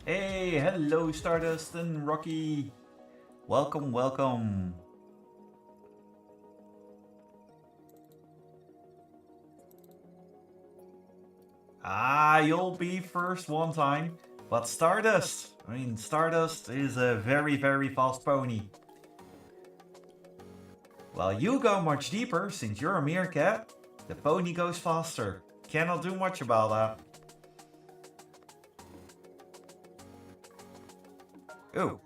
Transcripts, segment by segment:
Hey, hello Stardust and Rocky. Welcome, welcome. You'll be first one time. But Stardust, Stardust is a very, very fast pony. Well, you go much deeper since you're a meerkat. The pony goes faster. Cannot do much about that. Oh.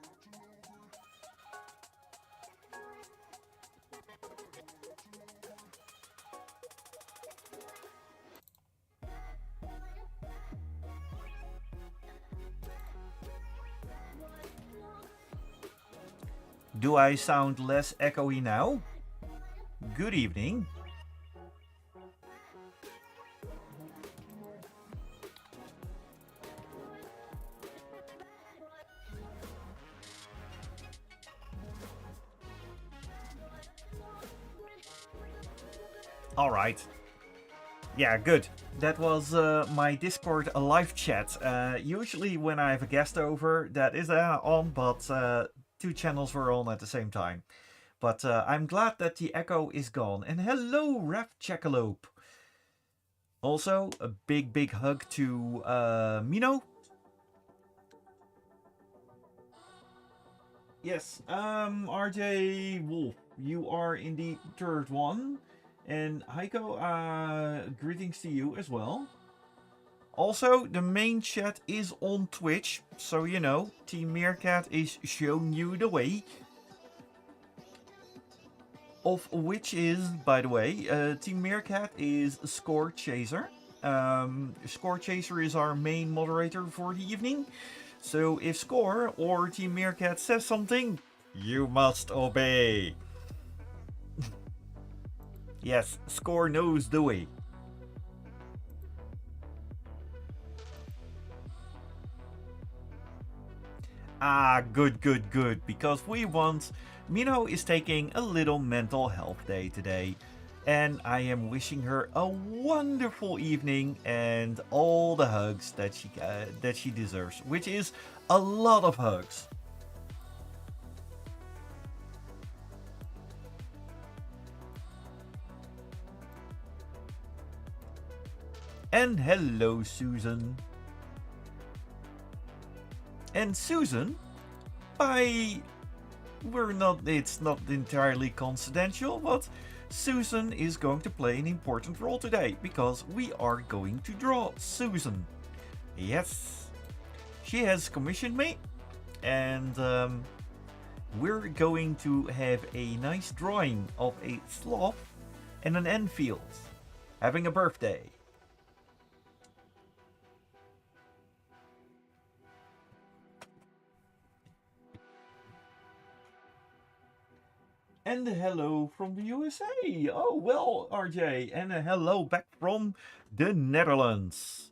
Do I sound less echoey now? Good evening. Alright. Yeah, good. That was my Discord live chat. Usually when I have a guest over, that is on, but two channels were on at the same time. But I'm glad that the echo is gone. And hello, Raf Jackalope. Also, a big, big hug to Mino. Yes, RJ Wolf, you are indeed third one. And Heiko, greetings to you as well. Also, the main chat is on Twitch, so you know, Team Meerkat is showing you the way. Of which is, by the way, Team Meerkat is Score Chaser. Score Chaser is our main moderator for the evening. So if Score or Team Meerkat says something, you must obey. Yes, Score knows the way. Good, good, good, because we want... Mino is taking a little mental health day today, and I am wishing her a wonderful evening and all the hugs that she deserves, which is a lot of hugs. And hello, Susan. And Susan, it's not entirely confidential, but Susan is going to play an important role today, because we are going to draw Susan. Yes, she has commissioned me, and we're going to have a nice drawing of a sloth and an Enfield having a birthday. And a hello from the USA. Oh, well, RJ. And a hello back from the Netherlands.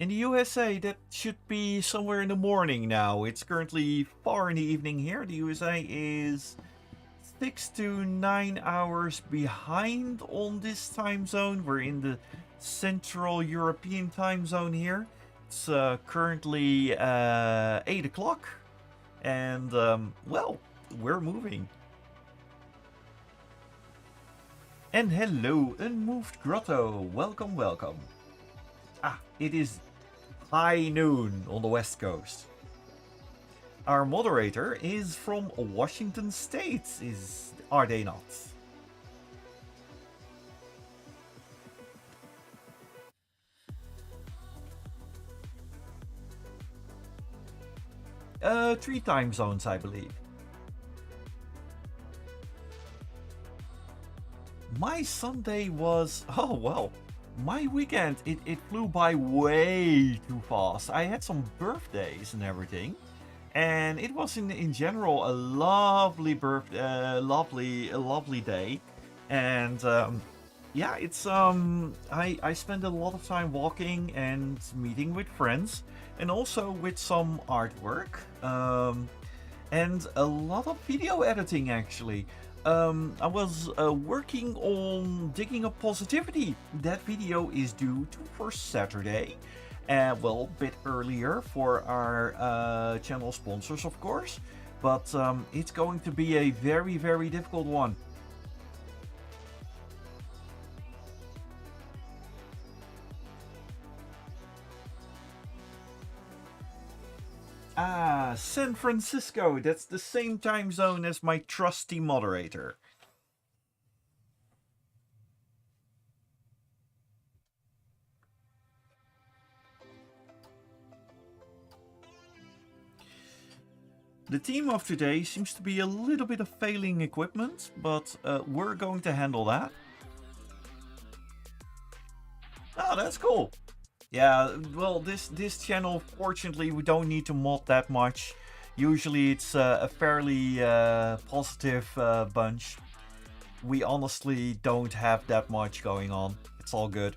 In the USA, that should be somewhere in the morning now. It's currently far in the evening here. The USA is 6 to 9 hours behind on this time zone. We're in the Central European time zone here. It's currently 8 o'clock. And, well, we're moving. And hello, Unmoved Grotto. Welcome, welcome. It is high noon on the West Coast. Our moderator is from Washington State, are they not? Three time zones, I believe. My Sunday was, oh well, my weekend, it flew by way too fast. I had some birthdays and everything. And it was in general a lovely a lovely day. And yeah, it's I spent a lot of time walking and meeting with friends, and also with some artwork, and a lot of video editing actually. I was working on digging up positivity. That video is due to for Saturday. Well, a bit earlier for our channel sponsors, of course. But it's going to be a very, very difficult one. San Francisco. That's the same time zone as my trusty moderator. The theme of today seems to be a little bit of failing equipment, but we're going to handle that. Oh, that's cool. Yeah, well, this channel, fortunately, we don't need to mod that much. Usually it's a fairly positive bunch. We honestly don't have that much going on. It's all good.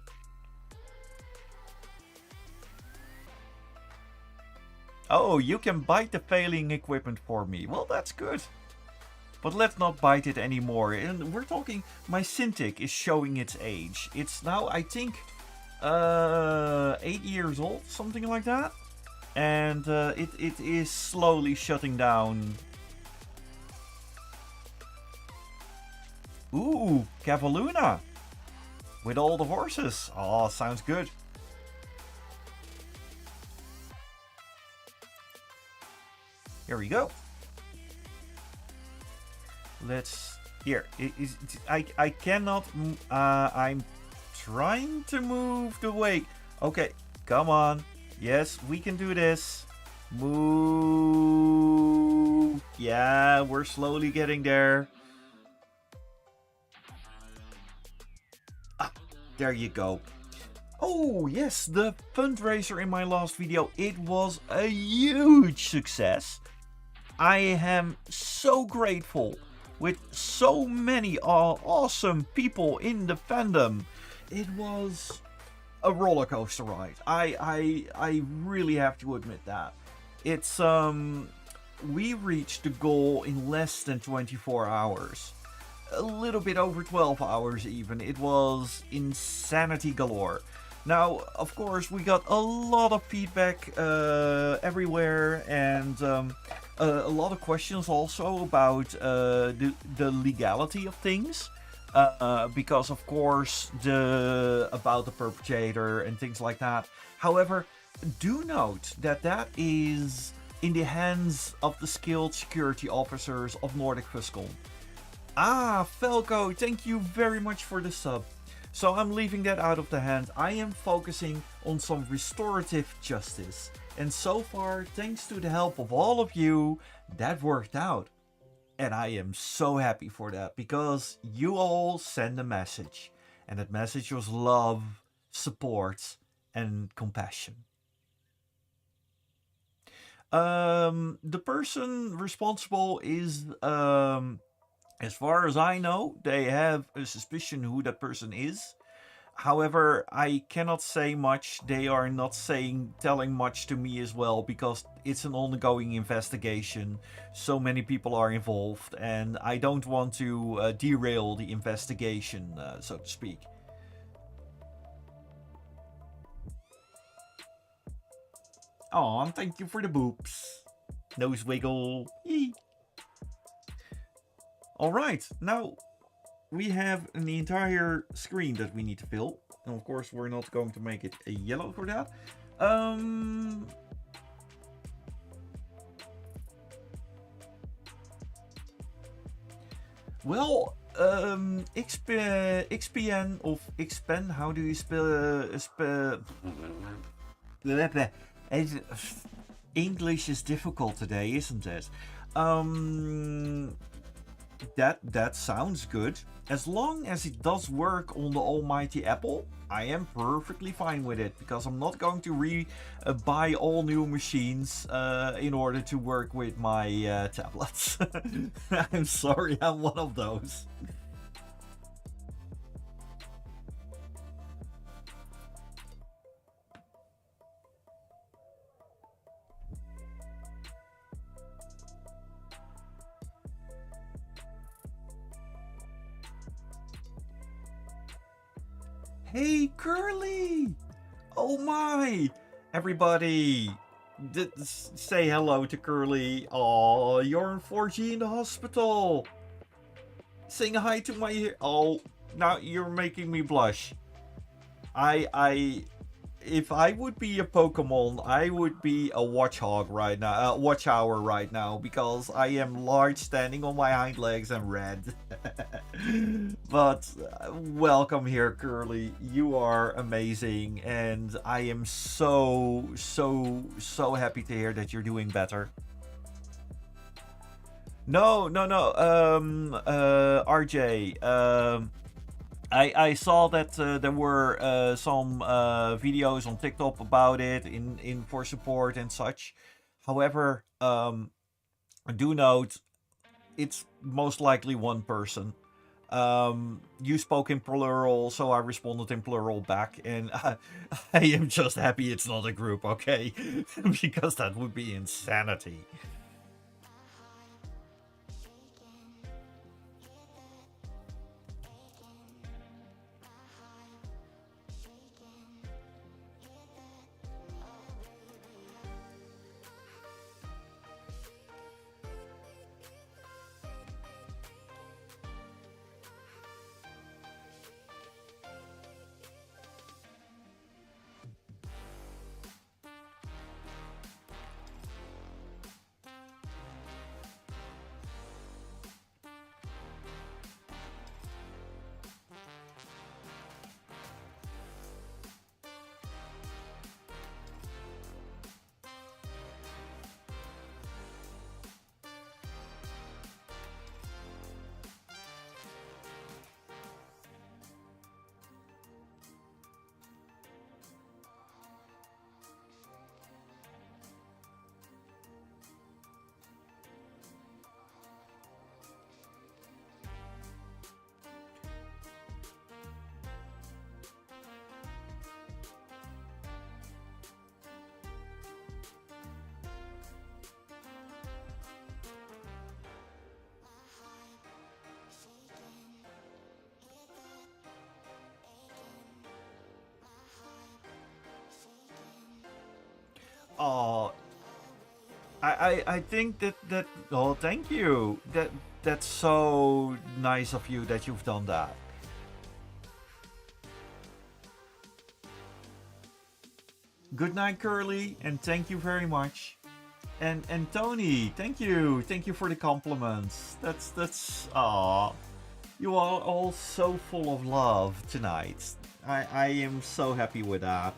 Oh, you can bite the failing equipment for me. Well, that's good. But let's not bite it anymore. And we're talking, my Cintiq is showing its age. It's now, I think, 8 years old, something like that. And it is slowly shutting down. Ooh, Cavaluna. With all the horses. Oh, sounds good. Here we go. Let's... Here. I cannot... I'm trying to move the way. Okay, come on. Yes, we can do this. Move. Yeah, we're slowly getting there. There you go. Oh, yes, the fundraiser in my last video. It was a huge success. I am so grateful with so many awesome people in the fandom. It was a roller coaster ride. I really have to admit that. It's we reached the goal in less than 24 hours. A little bit over 12 hours even. It was insanity galore. Now, of course, we got a lot of feedback everywhere, and a lot of questions also about the legality of things. Because, of course, about the perpetrator and things like that. However, do note that that is in the hands of the skilled security officers of Nordic Fiscal. Felco, thank you very much for the sub. So I'm leaving that out of the hand. I am focusing on some restorative justice. And so far, thanks to the help of all of you, that worked out. And I am so happy for that, because you all send a message. And that message was love, support, and compassion. The person responsible is... as far as I know, they have a suspicion who that person is. However, I cannot say much. They are not telling much to me as well because it's an ongoing investigation. So many people are involved, and I don't want to derail the investigation, so to speak. Aw, thank you for the boops. Nose wiggle. Yee. Alright, now we have an entire screen that we need to fill. And of course, we're not going to make it a yellow for that. Well, XPN of XPen, how do you spell? English is difficult today, isn't it? That sounds good. As long as it does work on the almighty Apple, I am perfectly fine with it because I'm not going to buy all new machines in order to work with my tablets. I'm sorry, I'm one of those. Hey, Curly! Oh my! Everybody, say hello to Curly. Oh, you're in 4G in the hospital. Saying hi to my... Oh, now you're making me blush. I if I would be a Pokemon, I would be a Watchhog right now, Watchower right now, because I am large, standing on my hind legs, and red. But welcome here, Curly. You are amazing, and I am so happy to hear that you're doing better. No, no, no. RJ. I saw that there were some videos on TikTok about it in for support and such. However, do note it's most likely one person. You spoke in plural, so I responded in plural back, and I am just happy it's not a group, okay? Because that would be insanity. Oh, I think that oh, thank you. That's so nice of you that you've done that. Good night, Curly, and thank you very much. And Tony, thank you for the compliments. That's ah, you are all so full of love tonight. I am so happy with that.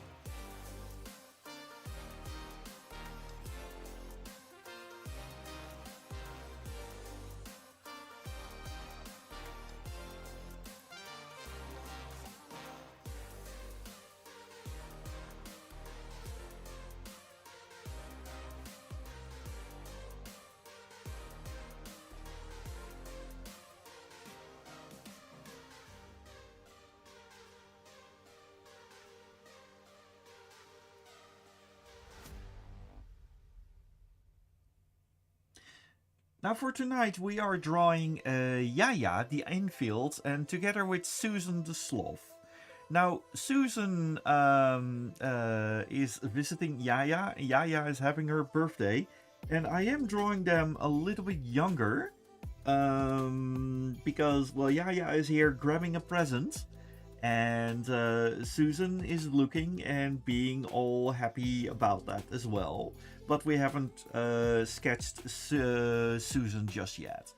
Now for tonight we are drawing Yaya the infield and together with Susan the sloth. Now Susan is visiting Yaya. Yaya is having her birthday, and I am drawing them a little bit younger because well Yaya is here grabbing a present, and Susan is looking and being all happy about that as well. But we haven't sketched Susan just yet.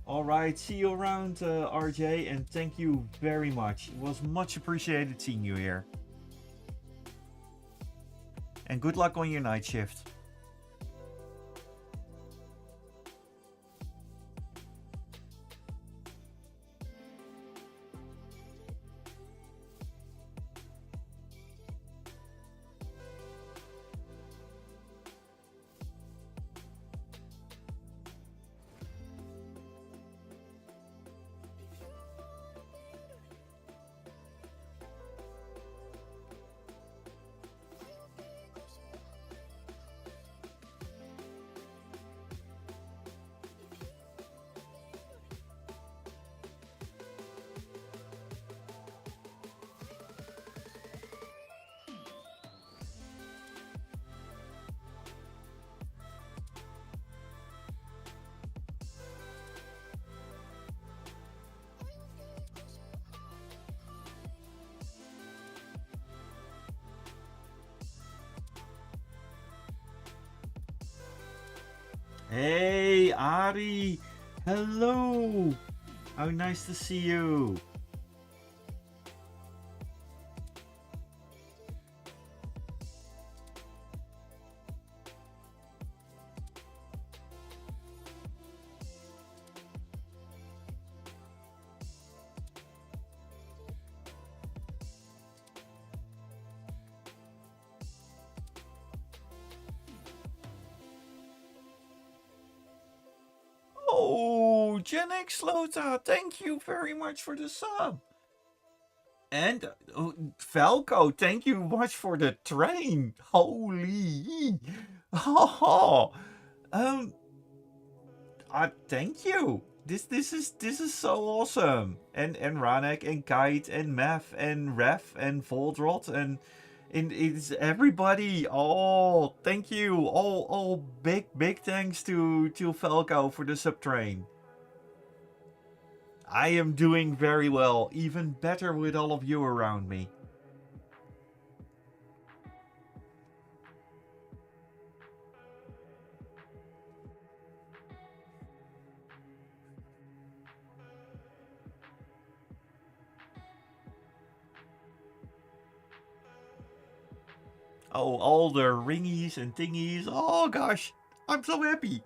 Alright, see you around, RJ, and thank you very much. It was much appreciated seeing you here. And good luck on your night shift. Hey, Ari! Hello! How nice to see you! Oh, Gen X Lota, thank you very much for the sub. And Falco, thank you much for the train. Holy. Oh, um, thank you. This is so awesome. And Ranek and Kite and Meth and Ref and Voldrot and it's everybody. Oh, thank you. All big thanks to Falco for the subtrain. I am doing very well, even better with all of you around me. Oh, all the ringies and thingies. Oh gosh, I'm so happy.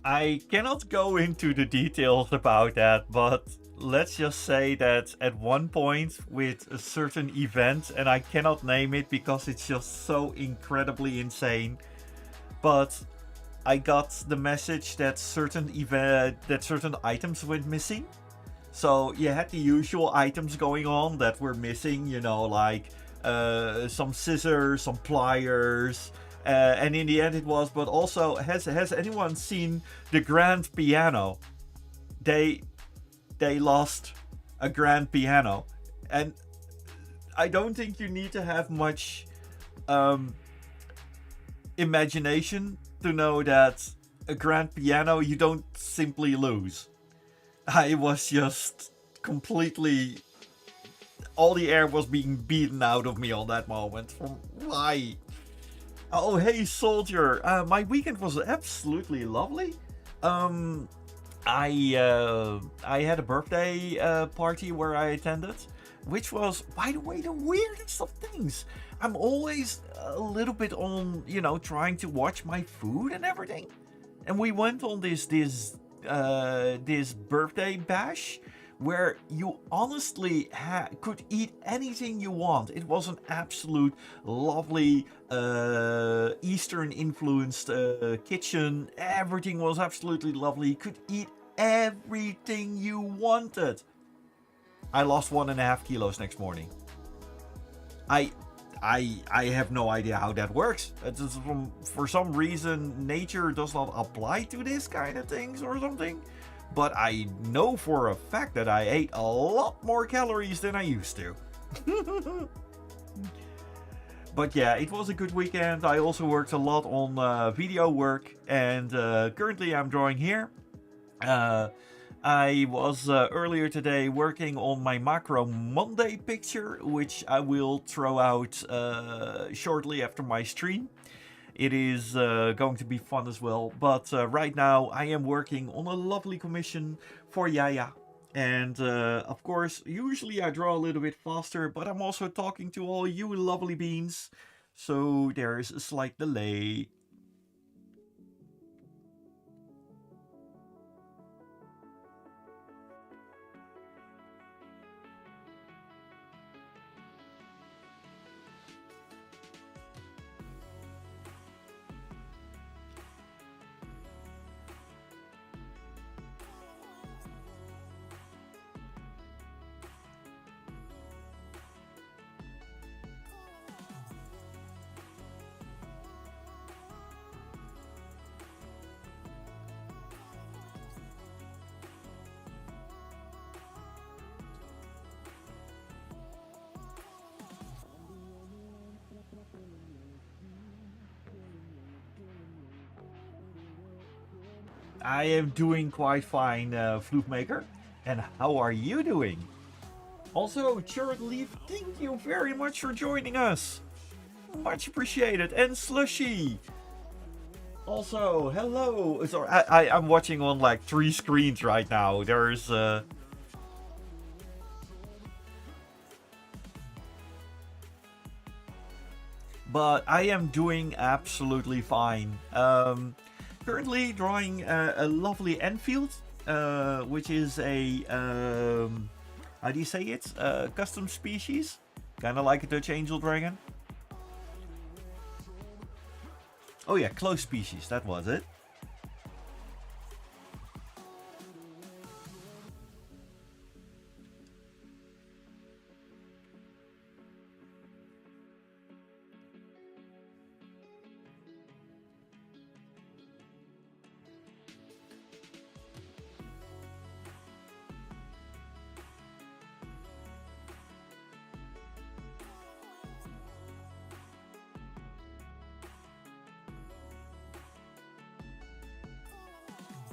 I cannot go into the details about that, but let's just say that at one point with a certain event, and I cannot name it because it's just so incredibly insane, but I got the message that certain items went missing. So you had the usual items going on that were missing, like some scissors, some pliers, and in the end it was. But also, has anyone seen the grand piano? They they lost a grand piano, and I don't think you need to have much um, imagination to know that a grand piano you don't simply lose. I was just completely. All the air was being beaten out of me on that moment. From why? Oh, hey, soldier. My weekend was absolutely lovely. Um, I had a birthday party where I attended, which was, by the way, the weirdest of things. I'm always a little bit on, trying to watch my food and everything. And we went on this birthday bash where you honestly could eat anything you want. It was an absolute lovely Eastern influenced kitchen. Everything was absolutely lovely. You could eat everything you wanted. I lost 1.5 kilos next morning. I have no idea how that works. For some reason, nature does not apply to this kind of things or something. But I know for a fact that I ate a lot more calories than I used to. But yeah, it was a good weekend. I also worked a lot on video work, and currently I'm drawing here. I was earlier today working on my Macro Monday picture, which I will throw out shortly after my stream. It is going to be fun as well. But right now I am working on a lovely commission for Yaya. And of course, usually I draw a little bit faster, but I'm also talking to all you lovely beans. So there's a slight delay. I am doing quite fine, Flute Maker. And how are you doing? Also, Church Leaf, thank you very much for joining us. Much appreciated. And Slushy. Also, hello. Sorry, I'm watching on like 3 screens right now. There's But I am doing absolutely fine. Currently drawing a lovely Enfield, which is a how do you say it? Custom species, kind of like a Dutch Angel Dragon. Oh yeah, close species. That was it.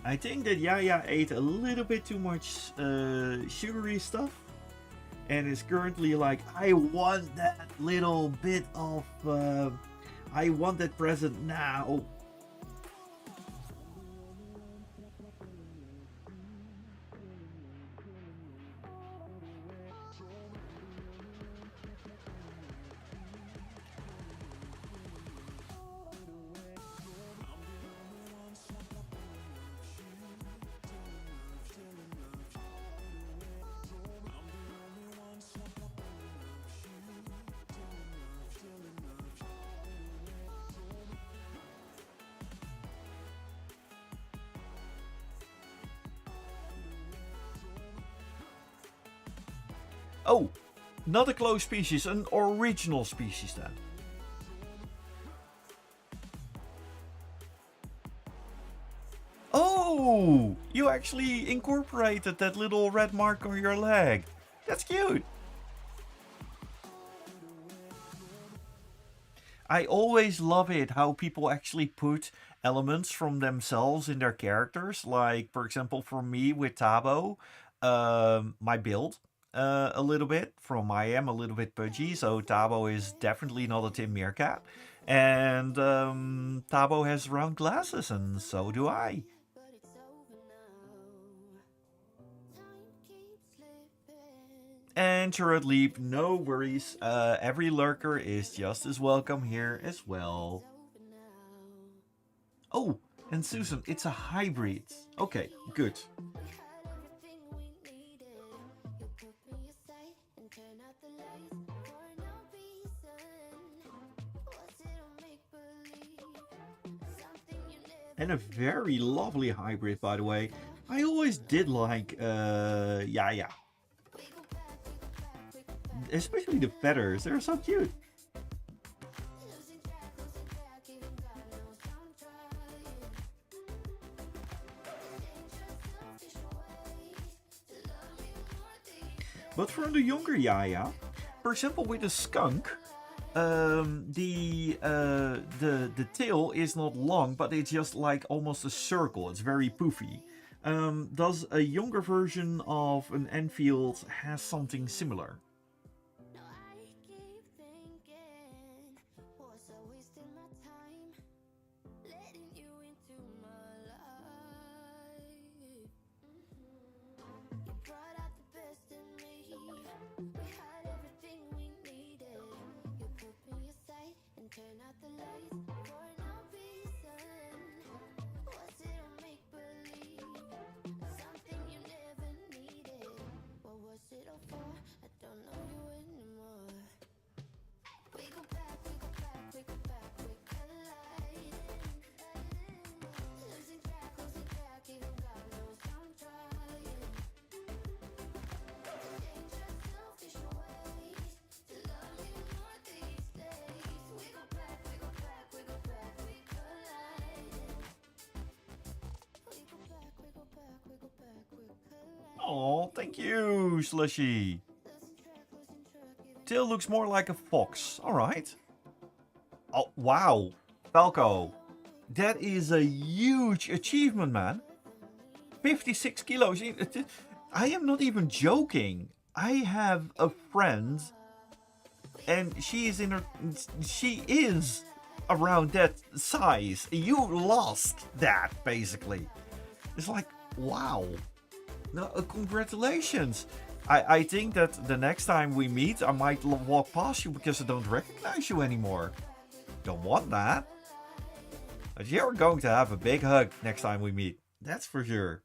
I think that Yaya ate a little bit too much sugary stuff and is currently like, I want that little bit of, I want that present now. Oh, not a close species, an original species then. Oh, you actually incorporated that little red mark on your leg. That's cute. I always love it how people actually put elements from themselves in their characters. Like, for example, for me with Tabo, my build a little bit. From I am a little bit pudgy, so Tabo is definitely not a Tim Meerkat. And Tabo has round glasses, and so do I. And Turret Leap, no worries. Every lurker is just as welcome here as well. Oh, and Susan, it's a hybrid. Okay, good. And a very lovely hybrid, by the way. I always did like Yaya. Especially the feathers, they're so cute. But for the younger Yaya, for example with the skunk, the tail is not long, but it's just like almost a circle. It's very poofy. Does a younger version of an Enfield has something similar? Oh, thank you, Slushy. Tail looks more like a fox. Alright. Oh, wow. Falco. That is a huge achievement, man. 56 kilos. I am not even joking. I have a friend and she is around that size. You lost that, basically. It's like, wow. No, congratulations. I think that the next time we meet, I might walk past you because I don't recognize you anymore. Don't want that. But you're going to have a big hug next time we meet. That's for sure.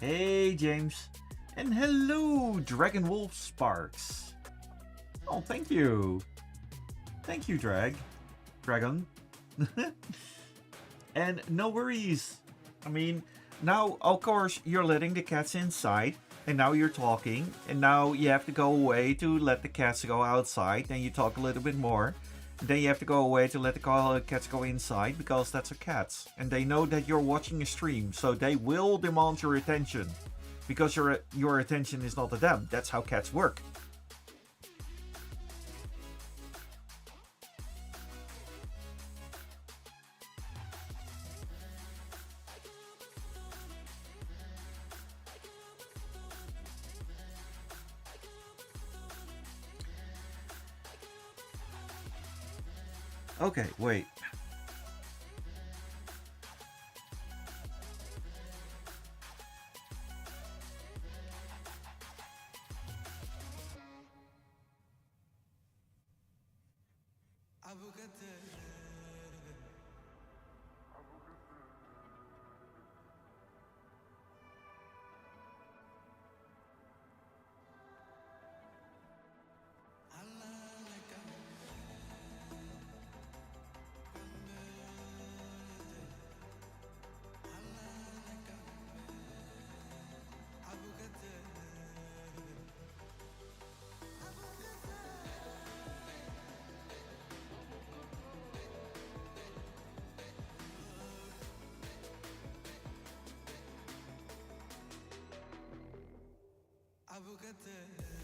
Hey, James. And hello, Dragon Wolf Sparks. Oh, thank you. Thank you, Dragon. And no worries. I mean, now, of course, you're letting the cats inside, and now you're talking, and now you have to go away to let the cats go outside, and you talk a little bit more. Then you have to go away to let the cats go inside, because that's a cats. And they know that you're watching a stream, so they will demand your attention. Because your attention is not to them. That's how cats work. Okay, wait.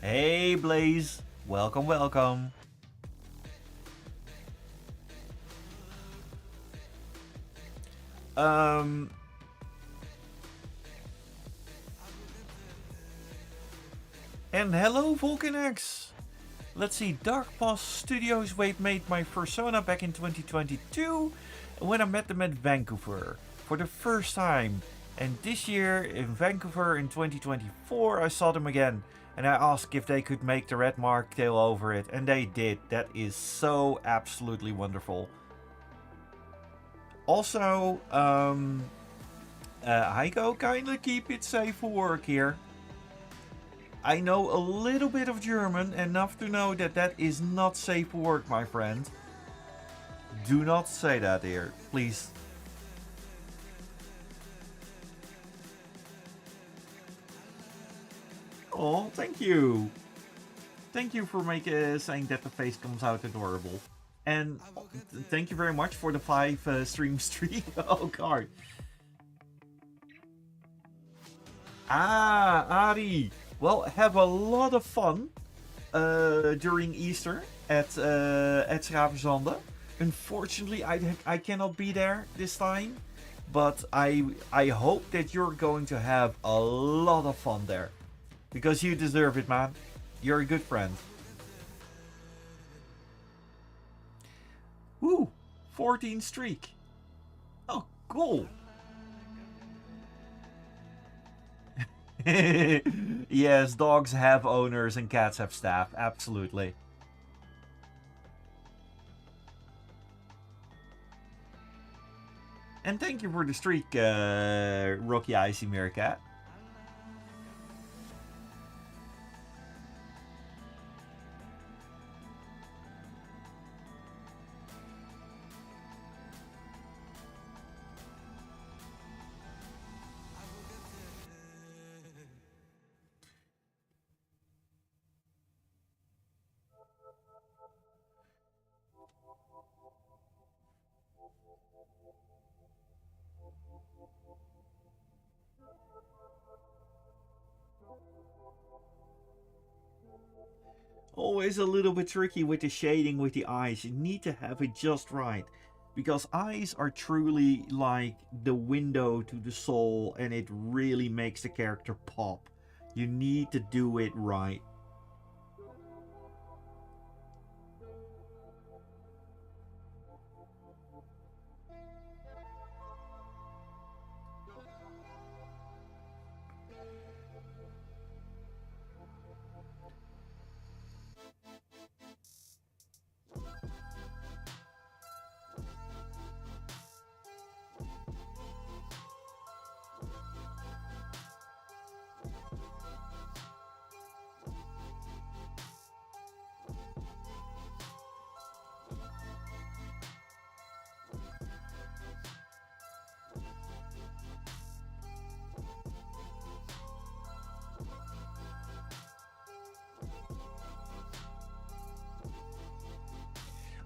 Hey Blaze, welcome, welcome. Um, and hello Vulcanex. Let's see, Dark Pass Studios made my persona back in 2022 when I met them at Vancouver for the first time. And this year in Vancouver in 2024 I saw them again. And I asked if they could make the red mark tail over it, and they did. That is so absolutely wonderful. Also, Heiko, kindly keep it safe for work here. I know a little bit of German, enough to know that that is not safe for work, my friend. Do not say that here, please. Oh, thank you. Thank you for saying that the face comes out adorable. And thank you very much for the 5 stream streak. Oh, God. Ah, Ari. Well, have a lot of fun during Easter at Schravenzande. Unfortunately, I cannot be there this time. But I hope that you're going to have a lot of fun there. Because you deserve it, man. You're a good friend. Woo! 14 streak. Oh, cool. Yes, dogs have owners and cats have staff. Absolutely. And thank you for the streak, Rocky Icy Meerkat. Always a little bit tricky with the shading with the eyes. You need to have it just right. Because eyes are truly like the window to the soul and it really makes the character pop. You need to do it right.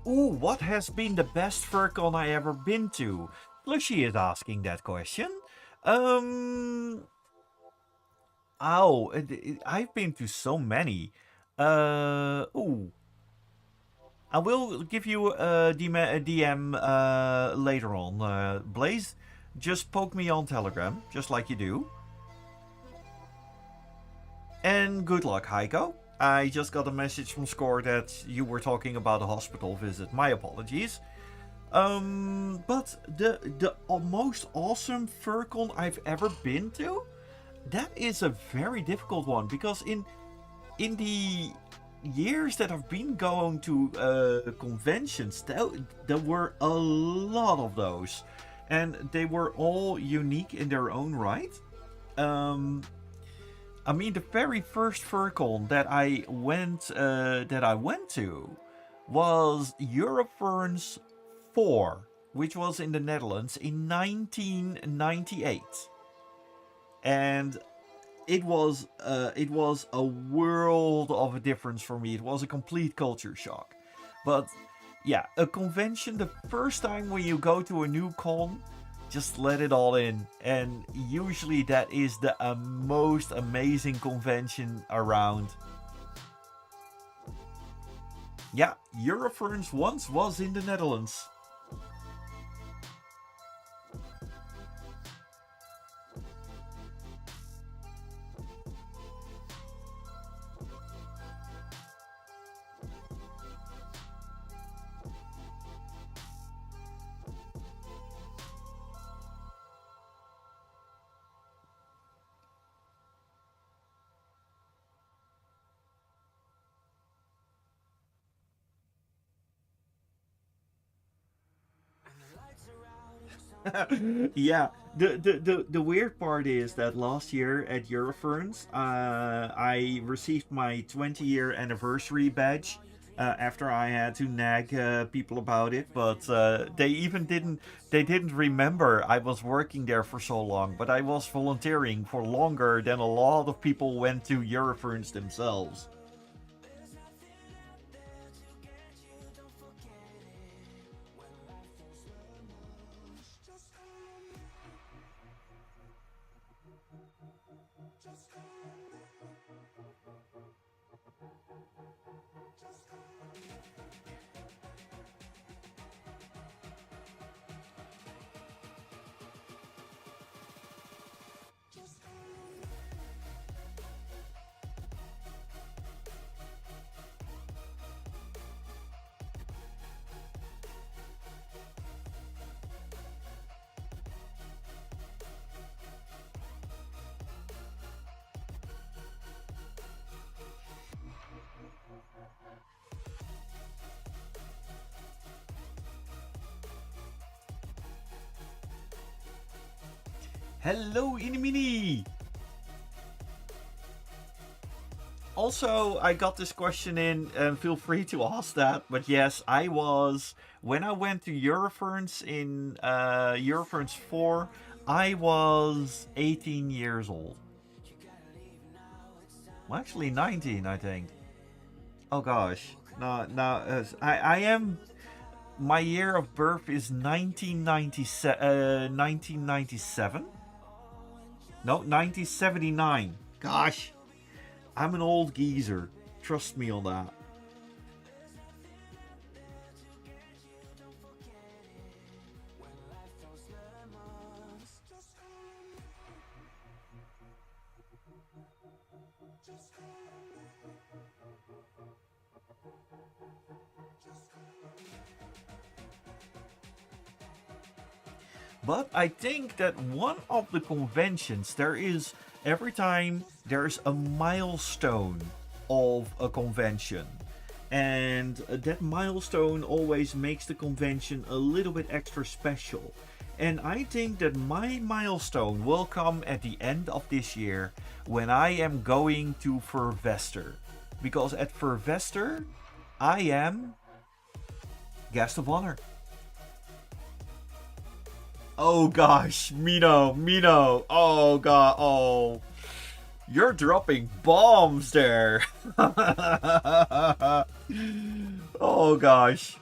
Ooh, what has been the best FurCon I ever been to? Slushy is asking that question. Um, I've been to so many. Ooh, I will give you a DM later on. Blaze, just poke me on Telegram, just like you do. And good luck, Heiko. I just got a message from Score that you were talking about a hospital visit. My apologies. But the most awesome FurCon I've ever been to, that is a very difficult one because in the years that I've been going to conventions, there were a lot of those, and they were all unique in their own right. Um, I mean, the very first FurCon that I went to was Eurofurns 4, which was in the Netherlands in 1998, and it was a world of a difference for me. It was a complete culture shock, but yeah, a convention the first time when you go to a new con, just let it all in, and usually that is the most amazing convention around. Yeah, Euroference once was in the Netherlands. Yeah, the weird part is that last year at Euroference, I received my 20-year anniversary badge. After I had to nag people about it, but they didn't remember I was working there for so long. But I was volunteering for longer than a lot of people went to Euroference themselves. Hello, Inimini! Also, I got this question in, and feel free to ask that. But yes, when I went to Euroference in Euroference 4, I was 18 years old. Well, actually 19, I think. Oh gosh. No, no, I am. My year of birth is 1997. No, 1979. Gosh. I'm an old geezer. Trust me on that. But I think that one of the conventions, every time there's a milestone of a convention. And that milestone always makes the convention a little bit extra special. And I think that my milestone will come at the end of this year when I am going to Furvester. Because at Furvester, I am guest of honor. Oh gosh, Mino. Oh god, oh. You're dropping bombs there. Oh gosh.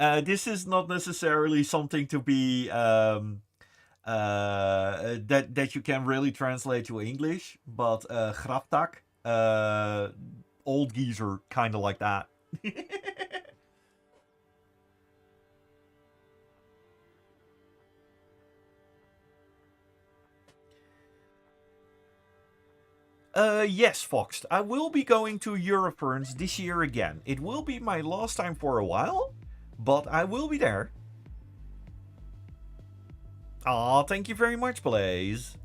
This is not necessarily something to be that you can really translate to English, but graftak, old geezer, kind of like that. Yes, Fox. I will be going to Euroferns this year again. It will be my last time for a while, but I will be there. Aw, thank you very much, Blaze.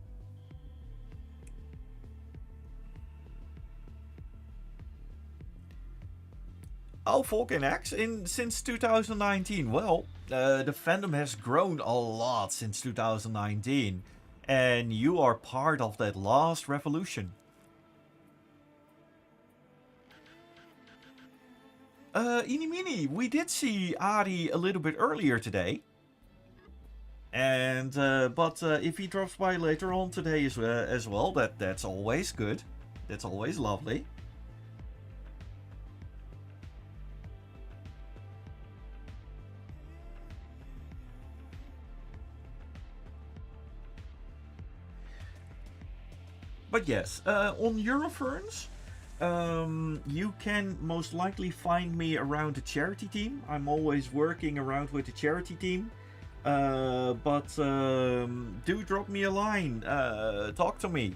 Oh, Falcon X in since 2019. Well, the fandom has grown a lot since 2019, and you are part of that last revolution. Inimini, we did see Ari a little bit earlier today, and but if he drops by later on today as well, that's always good. That's always lovely. But yes, on Euroferns, you can most likely find me around the charity team. I'm always working around with the charity team. But do drop me a line. Talk to me.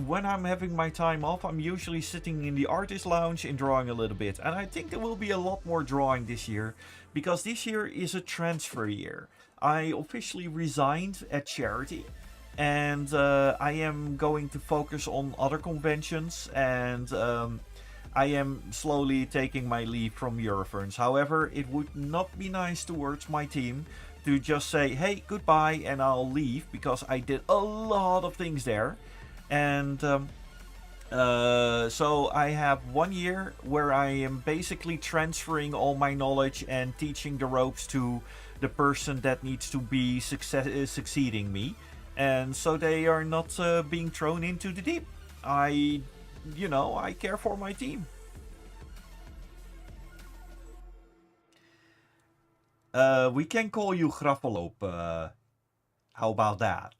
When I'm having my time off, I'm usually sitting in the artist lounge and drawing a little bit. And I think there will be a lot more drawing this year, because this year is a transfer year. I officially resigned at charity, and I am going to focus on other conventions, and I am slowly taking my leave from Euroferns. However, it would not be nice towards my team to just say, hey, goodbye, and I'll leave, because I did a lot of things there. And so I have 1 year where I am basically transferring all my knowledge and teaching the ropes to the person that needs to be succeeding me. And so they are not being thrown into the deep. I care for my team. We can call you Graffaloop. How about that?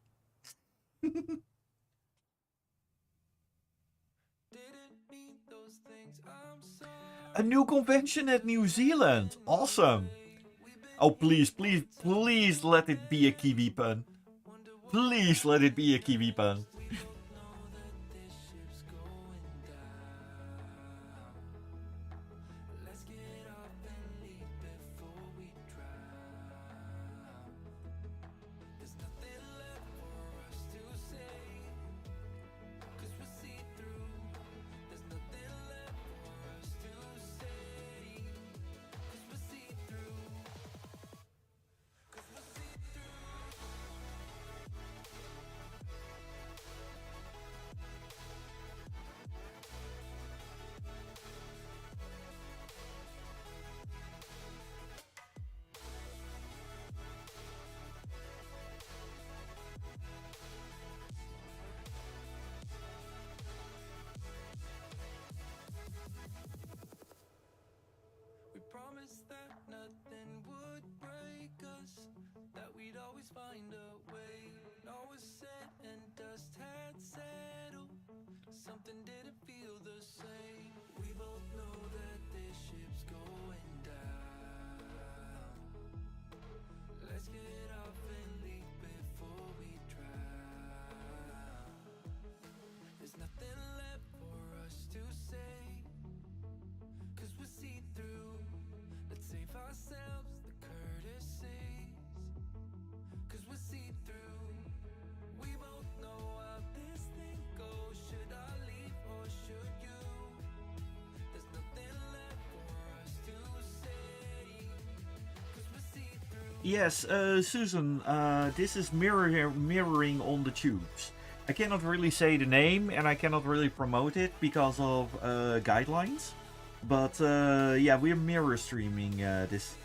A new convention at New Zealand. Awesome. Oh, please, please, please let it be a Kiwi pun. Please let it be a Kiwi pun. Promised that nothing would break us, that we'd always find a way. All was said and dust had settled, something didn't feel the same. We both know that this ship's going down. Let's get off and leave before we drown. There's nothing left for us to say, 'cause we're see-through. Let's save ourselves the courtesies, 'cause we're see-through. We both know how this thing goes. Should I leave or should you? There's nothing left for us to say, 'cause we're see-through. Yes, Susan, this is mirroring on the tubes. I cannot really say the name, and I cannot really promote it because of guidelines. But yeah, we're mirror streaming this.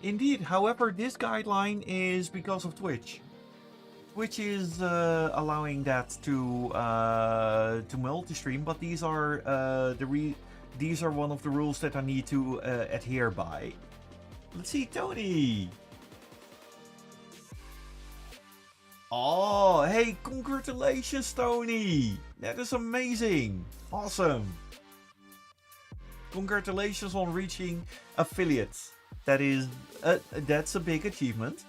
Indeed, however, this guideline is because of Twitch. Twitch is allowing that to multi-stream, but these are these are one of the rules that I need to adhere by. Let's see, Tony. Oh, hey, congratulations, Tony! That is amazing! Awesome! Congratulations on reaching affiliates. That's a big achievement.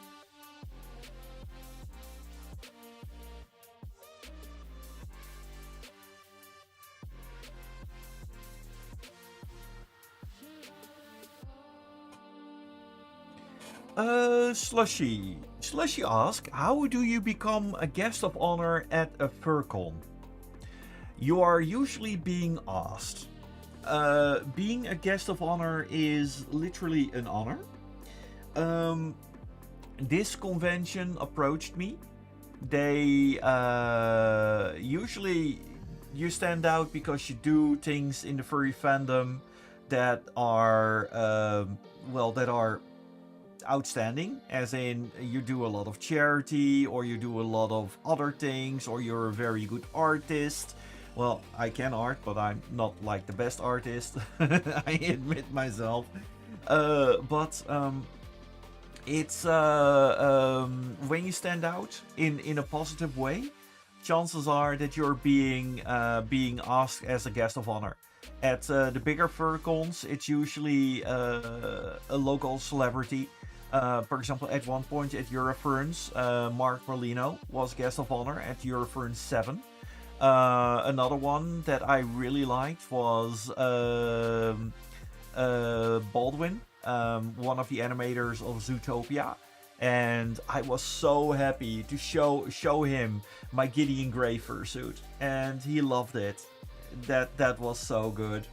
Slushy. Slushy asks, how do you become a guest of honor at a furcon? You are usually being asked. Being a guest of honor is literally an honor. This convention approached me. They usually you stand out because you do things in the furry fandom that are that are outstanding, as in you do a lot of charity or you do a lot of other things, or you're a very good artist. Well, I can art, but I'm not like the best artist. I admit myself. But it's when you stand out in a positive way, chances are that you're being asked as a guest of honor. At the bigger furcons, it's usually a local celebrity. For example, at one point at Euroference, Mark Merlino was guest of honor at Euroference 7. Another one that I really liked was Baldwin, one of the animators of Zootopia. And I was so happy to show him my Gideon Grey fursuit, and he loved it. That was so good.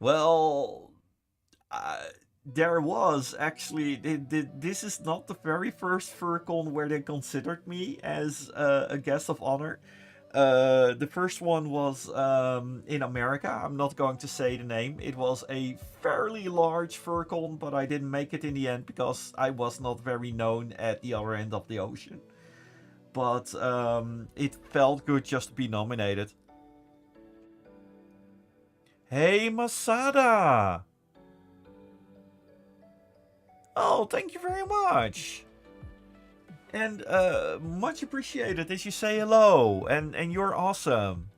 Well, there was actually. This is not the very first furcon where they considered me as a guest of honor. The first one was in America. I'm not going to say the name. It was a fairly large furcon, but I didn't make it in the end because I was not very known at the other end of the ocean. But it felt good just to be nominated. Hey, Masada! Oh, thank you very much! And much appreciated as you say hello, and you're awesome.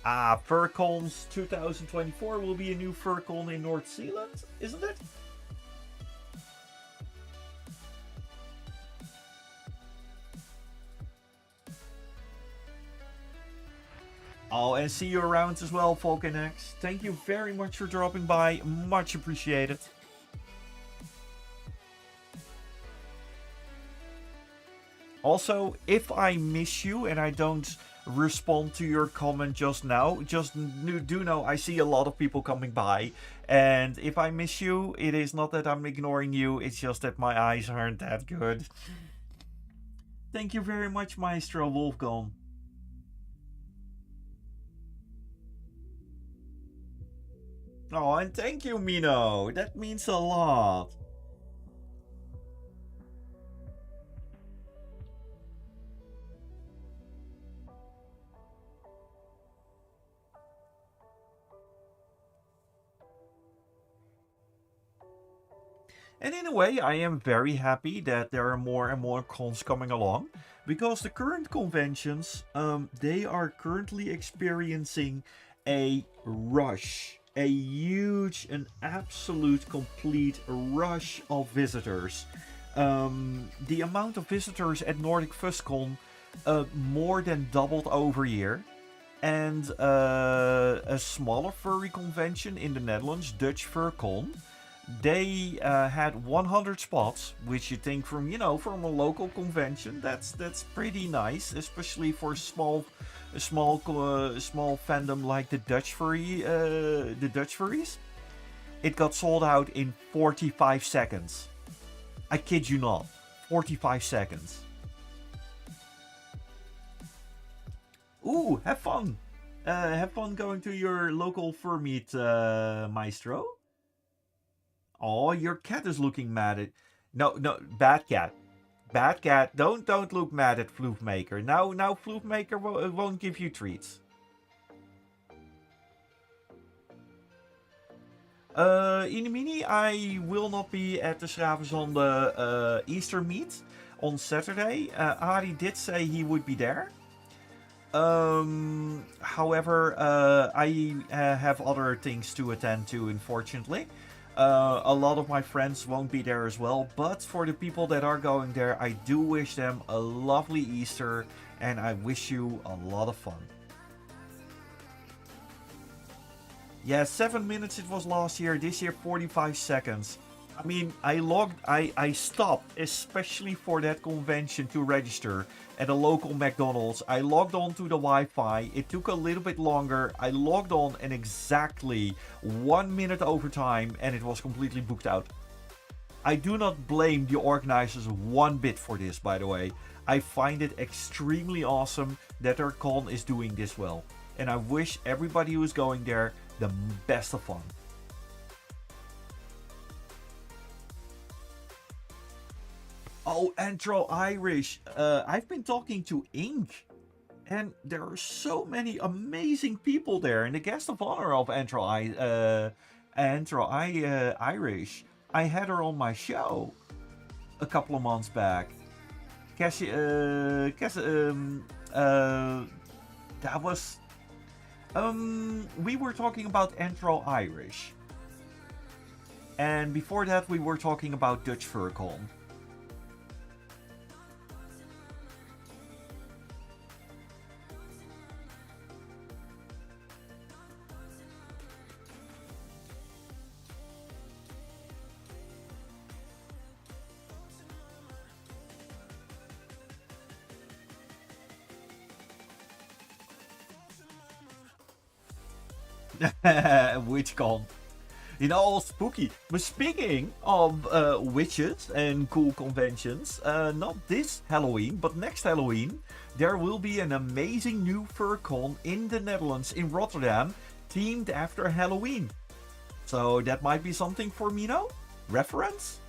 Furcons 2024 will be a new Furcon in North Zealand, isn't it? Oh, and see you around as well, Volcanex. Thank you very much for dropping by. Much appreciated. Also, if I miss you and I don't respond to your comment just now, just do know I see a lot of people coming by. And if I miss you, it is not that I'm ignoring you, it's just that my eyes aren't that good. Thank you very much, Maestro Wolfgon. Oh, and thank you, Mino. That means a lot. And in a way, I am very happy that there are more and more cons coming along, because the current conventions, they are currently experiencing a rush. A huge, an absolute complete rush of visitors. The amount of visitors at Nordic FuzzCon more than doubled over year. And a smaller furry convention in the Netherlands, Dutch FurCon, They had 100 spots, which you think from from a local convention, that's pretty nice, especially for a small fandom like the Dutch furries. It got sold out in 45 seconds. I kid you not, 45 seconds. Ooh, have fun. Have fun going to your local fur meet, Maestro. Oh, your cat is looking mad at. No, no, bad cat. Bad cat. Don't look mad at Floofmaker. Now Floofmaker won't give you treats. Inimini, I will not be at the Schravenzonde Easter meet on Saturday. Ari did say he would be there. However, I have other things to attend to, unfortunately. A lot of my friends won't be there as well, but for the people that are going there, I do wish them a lovely Easter and I wish you a lot of fun. Yeah, 7 minutes it was last year, this year 45 seconds. I mean, I stopped, especially for that convention to register at a local McDonald's. I logged on to the Wi-Fi. It took a little bit longer. I logged on and exactly 1 minute over time and it was completely booked out. I do not blame the organizers one bit for this, by the way. I find it extremely awesome that their con is doing this well. And I wish everybody who is going there the best of fun. Oh, Antro Irish. I've been talking to Ink, and there are so many amazing people there. And the guest of honor of Irish, I had her on my show a couple of months back. Cassie, that was we were talking about Antro Irish, and before that we were talking about Dutch FurCon. Which con? All spooky. But speaking of witches and cool conventions, not this Halloween, but next Halloween, there will be an amazing new FurCon in the Netherlands, in Rotterdam, themed after Halloween. So that might be something for Mino? Reference?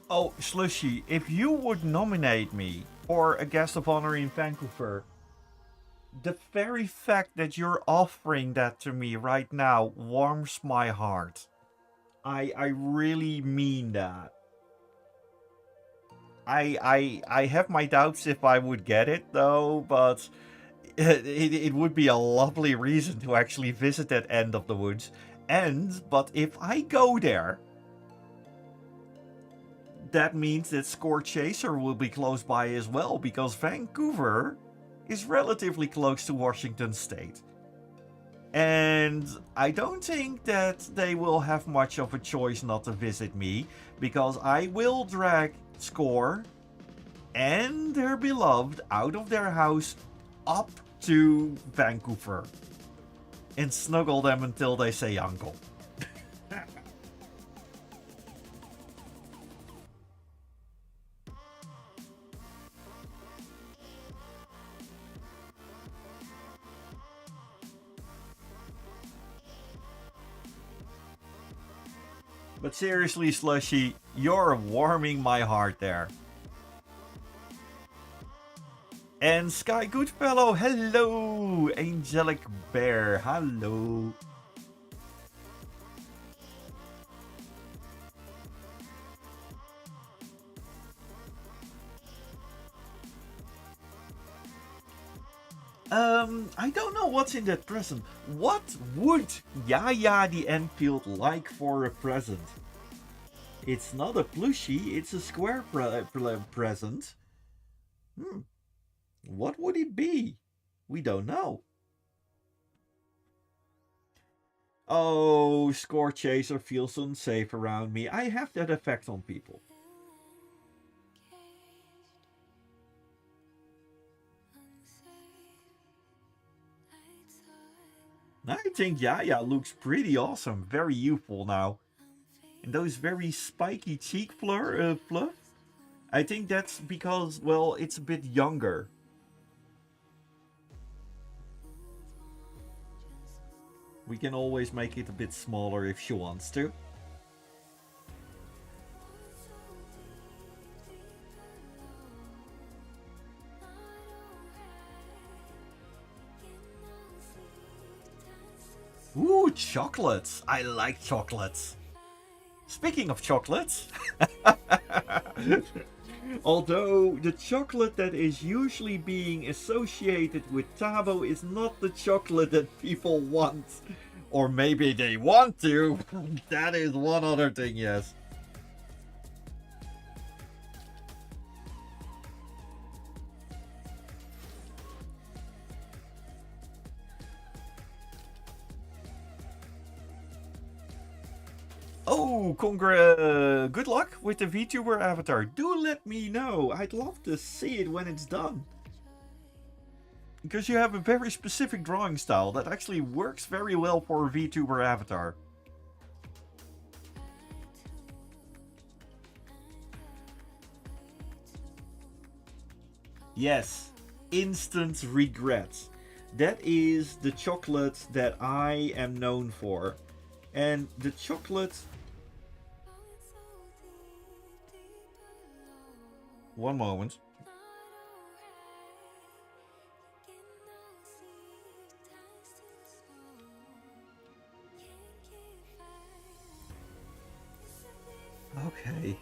Oh, Slushy, if you would nominate me for a guest of honor in Vancouver, the very fact that you're offering that to me right now warms my heart. I really mean that. I have my doubts if I would get it though, but it would be a lovely reason to actually visit that end of the woods. But if I go there, that means that Score Chaser will be close by as well, because Vancouver is relatively close to Washington State. And I don't think that they will have much of a choice not to visit me, because I will drag Score and their beloved out of their house up to Vancouver and snuggle them until they say uncle. But seriously, Slushy, you're warming my heart there. And Sky Goodfellow, hello! Angelic Bear, hello! I don't know what's in that present. What would Yaya the Enfield like for a present? It's not a plushie, it's a square present. Hmm, what would it be? We don't know. Oh, Score Chaser feels unsafe around me. I have that effect on people. I think Yaya looks pretty awesome. Very youthful now. And those very spiky cheek fluff. I think that's because, well, it's a bit younger. We can always make it a bit smaller if she wants to. Ooh, chocolates. I like chocolates. Speaking of chocolates, although the chocolate that is usually being associated with Tabo is not the chocolate that people want. Or maybe they want to. That is one other thing, yes. Oh, good luck with the VTuber avatar. Do let me know. I'd love to see it when it's done. Because you have a very specific drawing style that actually works very well for a VTuber avatar. Yes, instant regrets. That is the chocolate that I am known for. And the chocolate... One moment. Okay.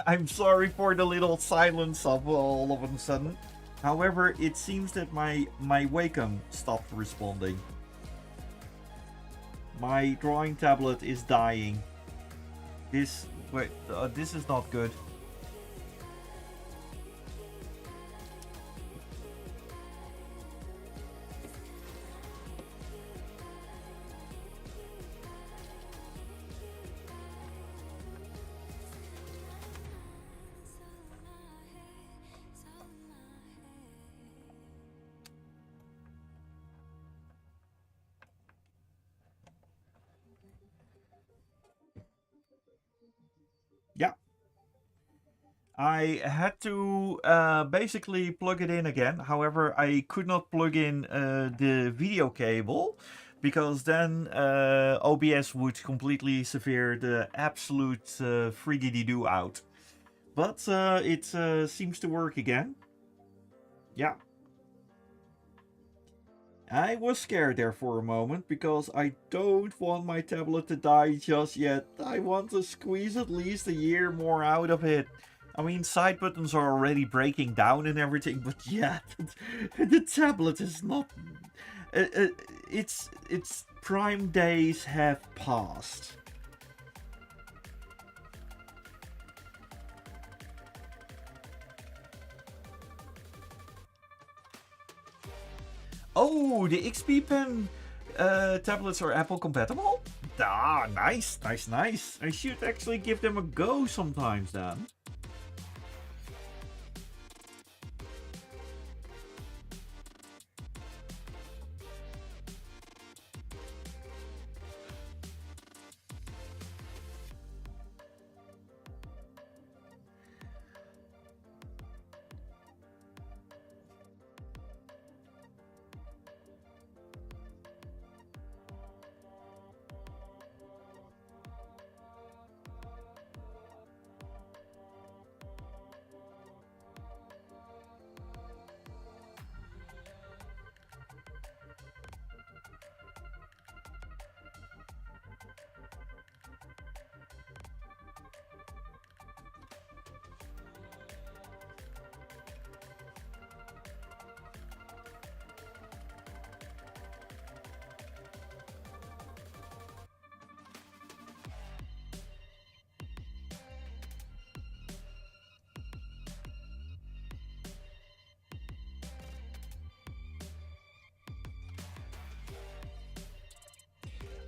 I'm sorry for the little silence of all of a sudden. However, it seems that my Wacom stopped responding. My drawing tablet is dying. This this is not good. I had to basically plug it in again. However, I could not plug in the video cable because then OBS would completely severe the absolute friggity do out. But it seems to work again. Yeah. I was scared there for a moment because I don't want my tablet to die just yet. I want to squeeze at least a year more out of it. I mean, side buttons are already breaking down and everything, but yeah, the tablet is not. Its prime days have passed. Oh, the XP Pen tablets are Apple compatible? Ah, nice, nice, nice. I should actually give them a go sometimes then.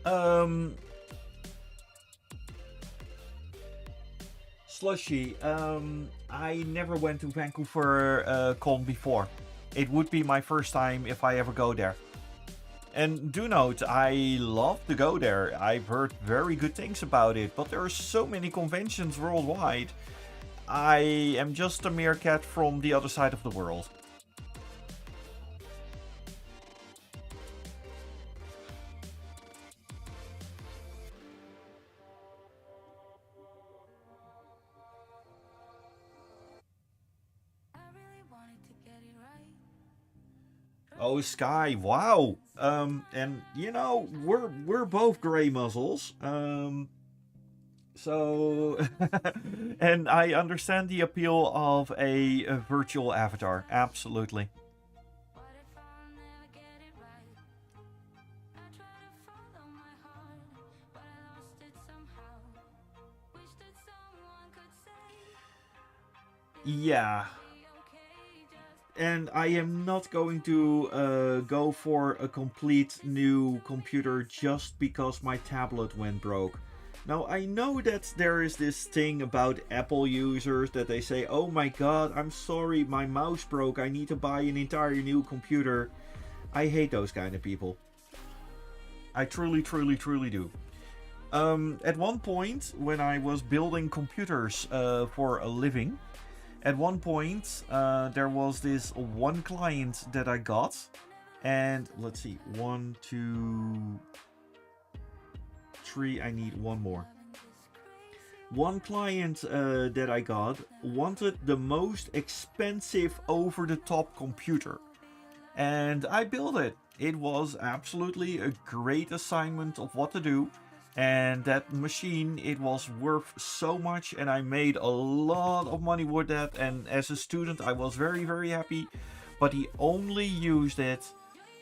Um, Slushy, I never went to Vancouver Con before. It would be my first time if I ever go there. And do note, I love to go there. I've heard very good things about it, but there are so many conventions worldwide. I am just a meerkat from the other side of the world. I really wanted to get it right. Oh, Sky, wow. And you know, we're both gray muzzles. So and I understand the appeal of a virtual avatar. Absolutely. What if I'll never get it right? I try to follow my heart, but I lost it somehow. Wish that someone could say Yeah. be okay, just And I am not going to go for a complete new computer just because my tablet went broke. Now, I know that there is this thing about Apple users that they say, oh my god, I'm sorry, my mouse broke, I need to buy an entire new computer. I hate those kind of people. I truly, truly, truly do. At one point, when I was building computers for a living, at one point, there was this one client that I got, and let's see, 1, 2, 3. I need one more. One client that I got wanted the most expensive over-the-top computer, and I built it. It was absolutely a great assignment of what to do. And that machine, it was worth so much, and I made a lot of money with that. And as a student, I was very, very happy. But he only used it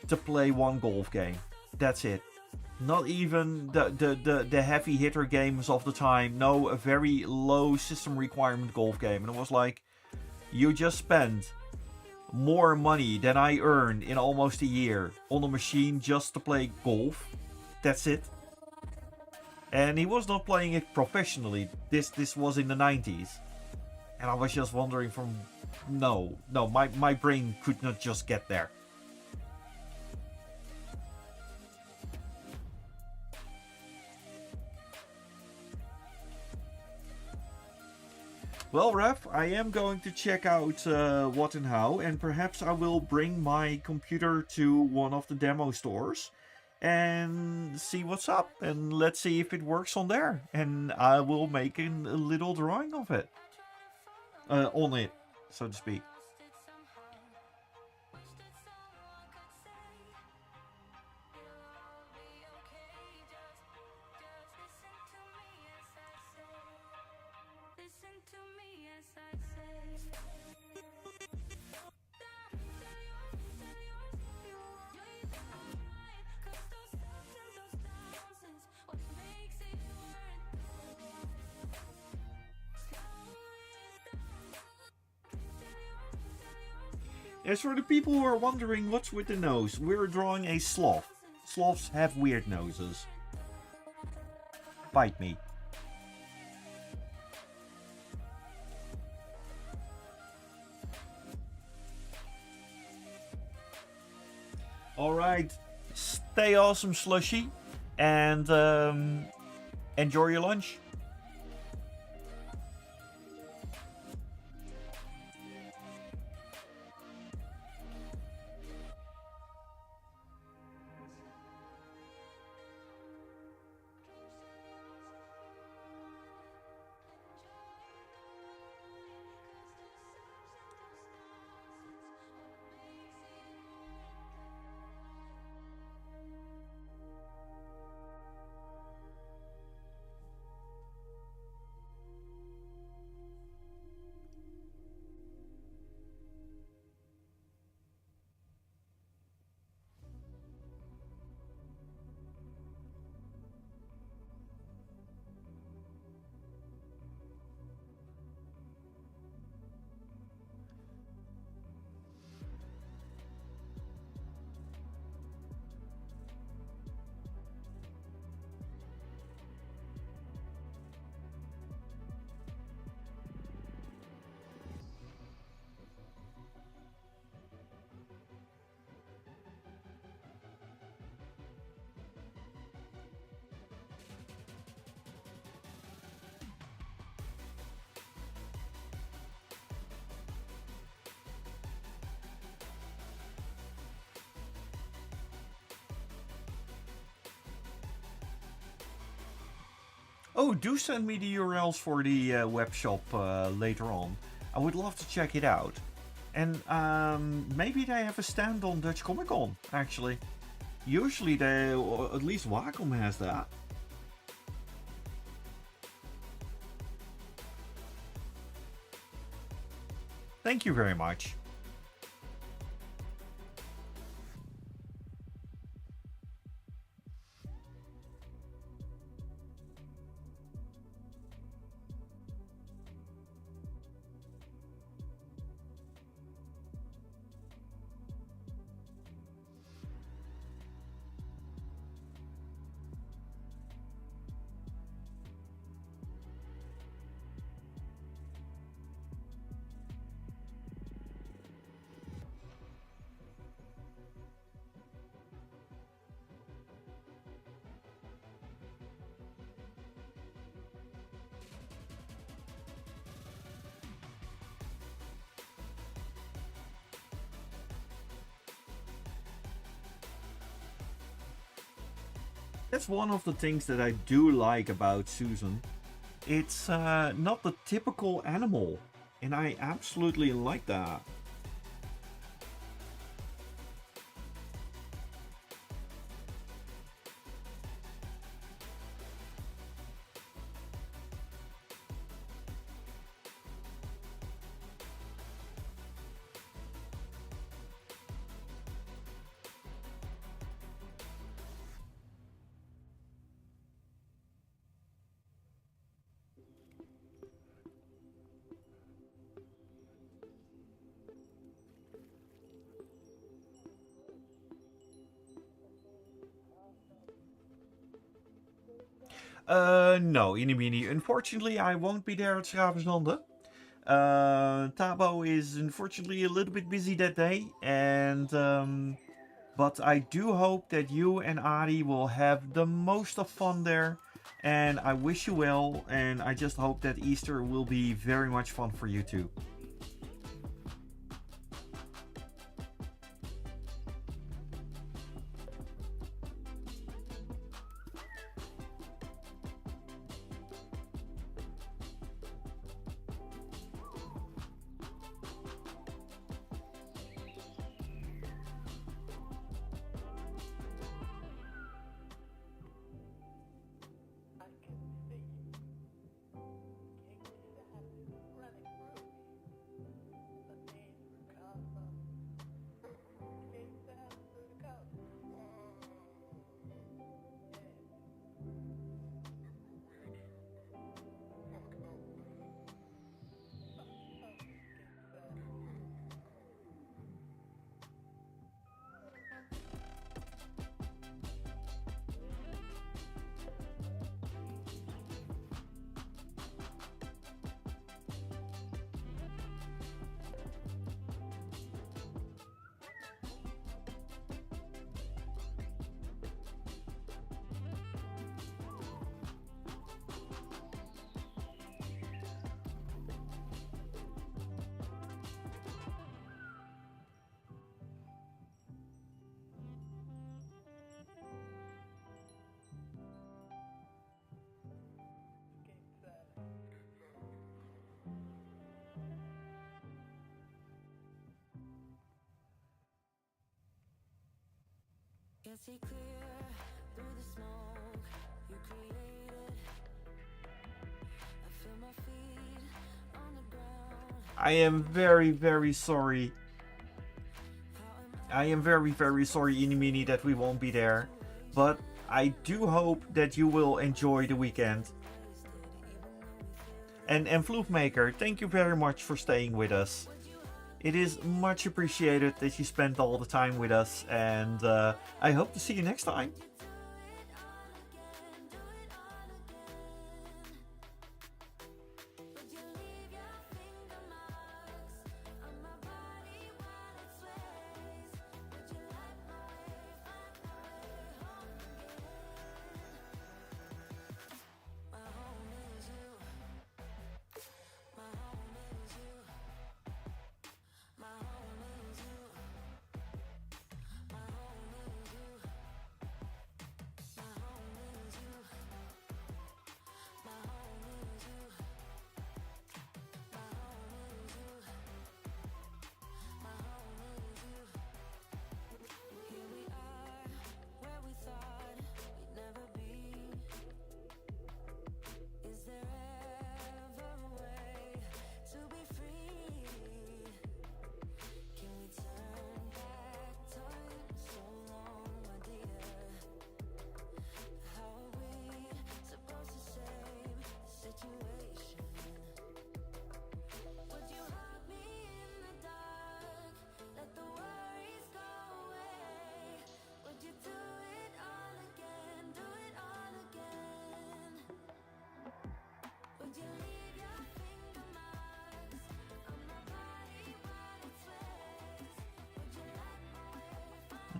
to play one golf game. That's it. Not even the heavy hitter games of the time. No, a very low system requirement golf game. And it was like, you just spent more money than I earned in almost a year on a machine just to play golf. That's it. And he was not playing it professionally. This was in the 90s. And I was just wondering from... No, my brain could not just get there. Well, Ref, I am going to check out what and how, and perhaps I will bring my computer to one of the demo stores and see what's up, and let's see if it works on there. And I will make a little drawing of it, on it, so to speak. As for the people who are wondering what's with the nose, we're drawing a sloth. Sloths have weird noses. Bite me. Alright, stay awesome, Slushy, and enjoy your lunch. Oh, do send me the URLs for the web shop later on. I would love to check it out. And maybe they have a stand on Dutch Comic Con, actually. Usually they, or at least Wacom has that. Thank you very much. That's one of the things that I do like about Susan. It's not the typical animal, and I absolutely like that. No, Inimini. Unfortunately, I won't be there at Schravenzande. Tabo is unfortunately a little bit busy that day, and but I do hope that you and Ari will have the most of fun there, And I wish you well, and I just hope that Easter will be very much fun for you too. Can see clear through the smoke you created. I feel my feet on the ground. I am very, very sorry. I am very, very sorry, Inimini, that we won't be there. But I do hope that you will enjoy the weekend. And Vloegmaker, thank you very much for staying with us. It is much appreciated that you spent all the time with us, and I hope to see you next time.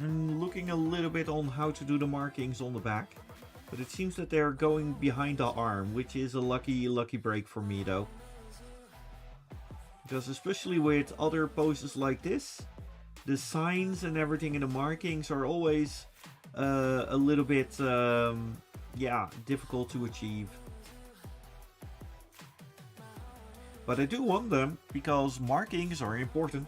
I'm looking a little bit on how to do the markings on the back, but it seems that they're going behind the arm, which is a lucky break for me though. Because especially with other poses like this, the signs and everything in the markings are always a little bit, yeah, difficult to achieve. But I do want them because markings are important.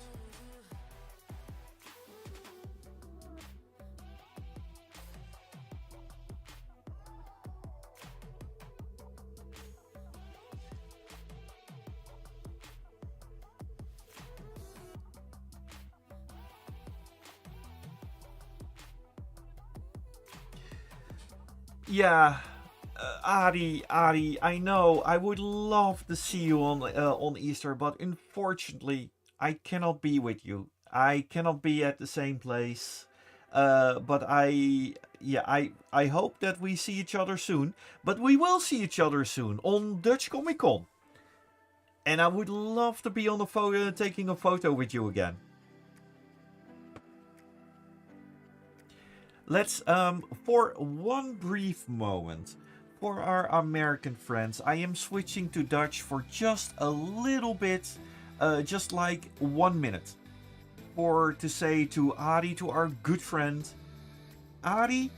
Yeah, Ari, I know I would love to see you on Easter, but unfortunately, I cannot be with you. I cannot be at the same place. But yeah, I hope that we see each other soon. But we will see each other soon on Dutch Comic Con, and I would love to be on the photo, taking a photo with you again. Let's for one brief moment, for our American friends, I am switching to Dutch for just a little bit, just like 1 minute. For to say to Adi, to our good friend, Adi,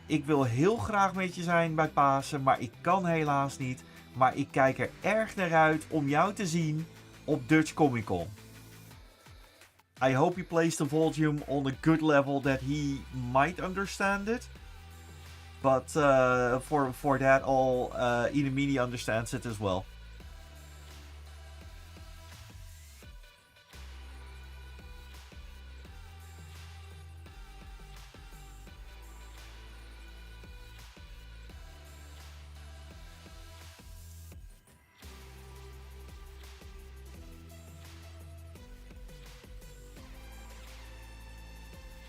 ik wil heel graag met je zijn bij Pasen, maar ik kan helaas niet. Maar ik kijk er erg naar uit om jou te zien op Dutch Comic Con. I hope he plays the volume on a good level that he might understand it. But for that all, Inamini understands it as well.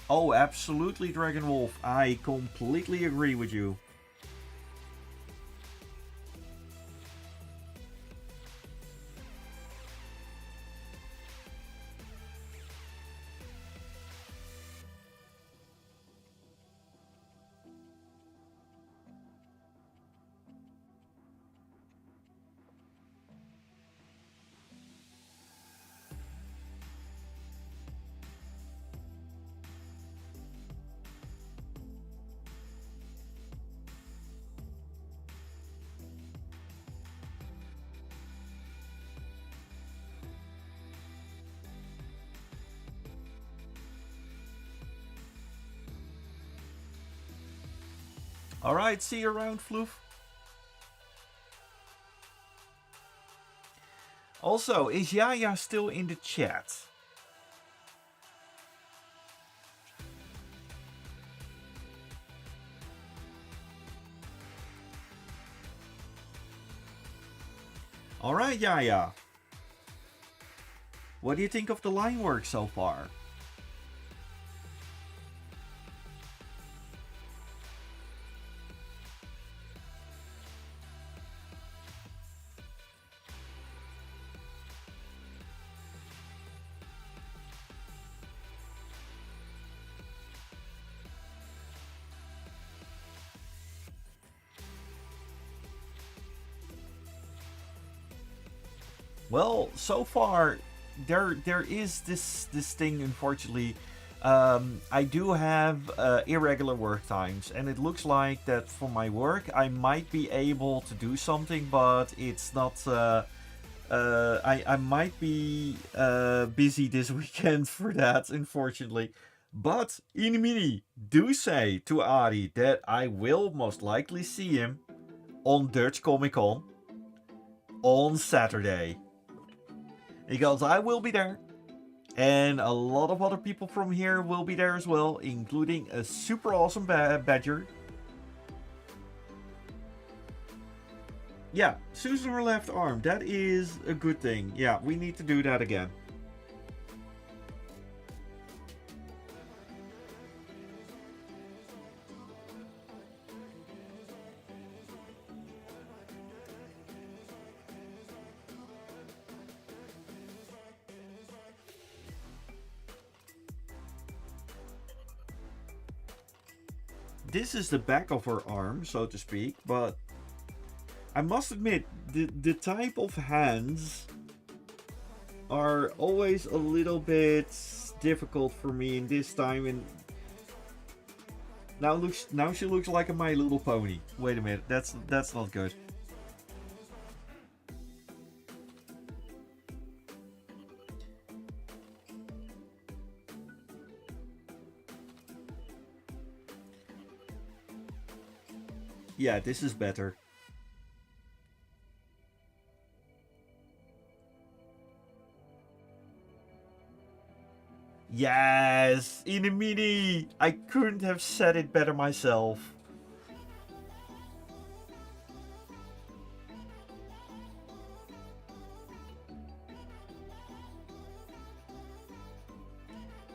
Oh, absolutely, Dragon Wolf. I completely agree with you. Alright, see you around, Floof. Also, is Yaya still in the chat? Alright, Yaya. What do you think of the line work so far? Well, so far there is this thing. Unfortunately, I do have irregular work times, and it looks like that for my work I might be able to do something, but it's not. I might be busy this weekend for that, unfortunately. But Inimini, do say to Ari that I will most likely see him on Dutch Comic Con on Saturday. Because I will be there. And a lot of other people from here will be there as well, including a super awesome badger. Yeah, Susan her left arm. That is a good thing. Yeah, we need to do that again. This is the back of her arm, so to speak, but I must admit, the type of hands are always a little bit difficult for me in this time. And now she looks like a My Little Pony. Wait a minute, that's not good. Yeah, this is better. Yes! Inimini! I couldn't have said it better myself.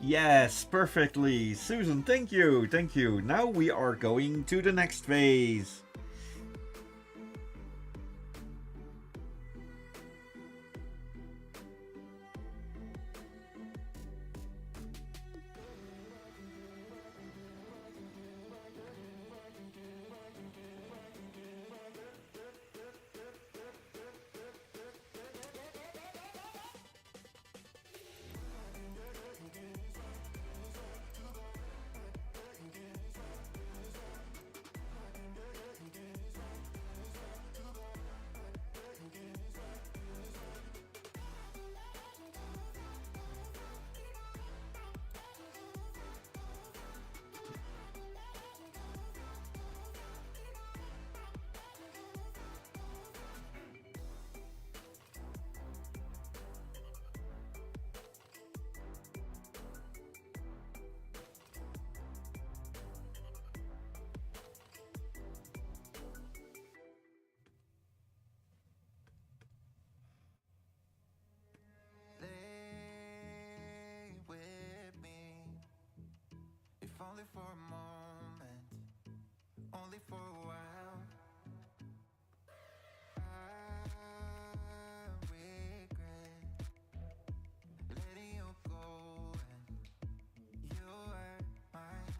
Yes, perfectly. Susan, thank you, thank you. Now we are going to the next phase. only for a moment, only for a while. I regret letting you go, and you were mine.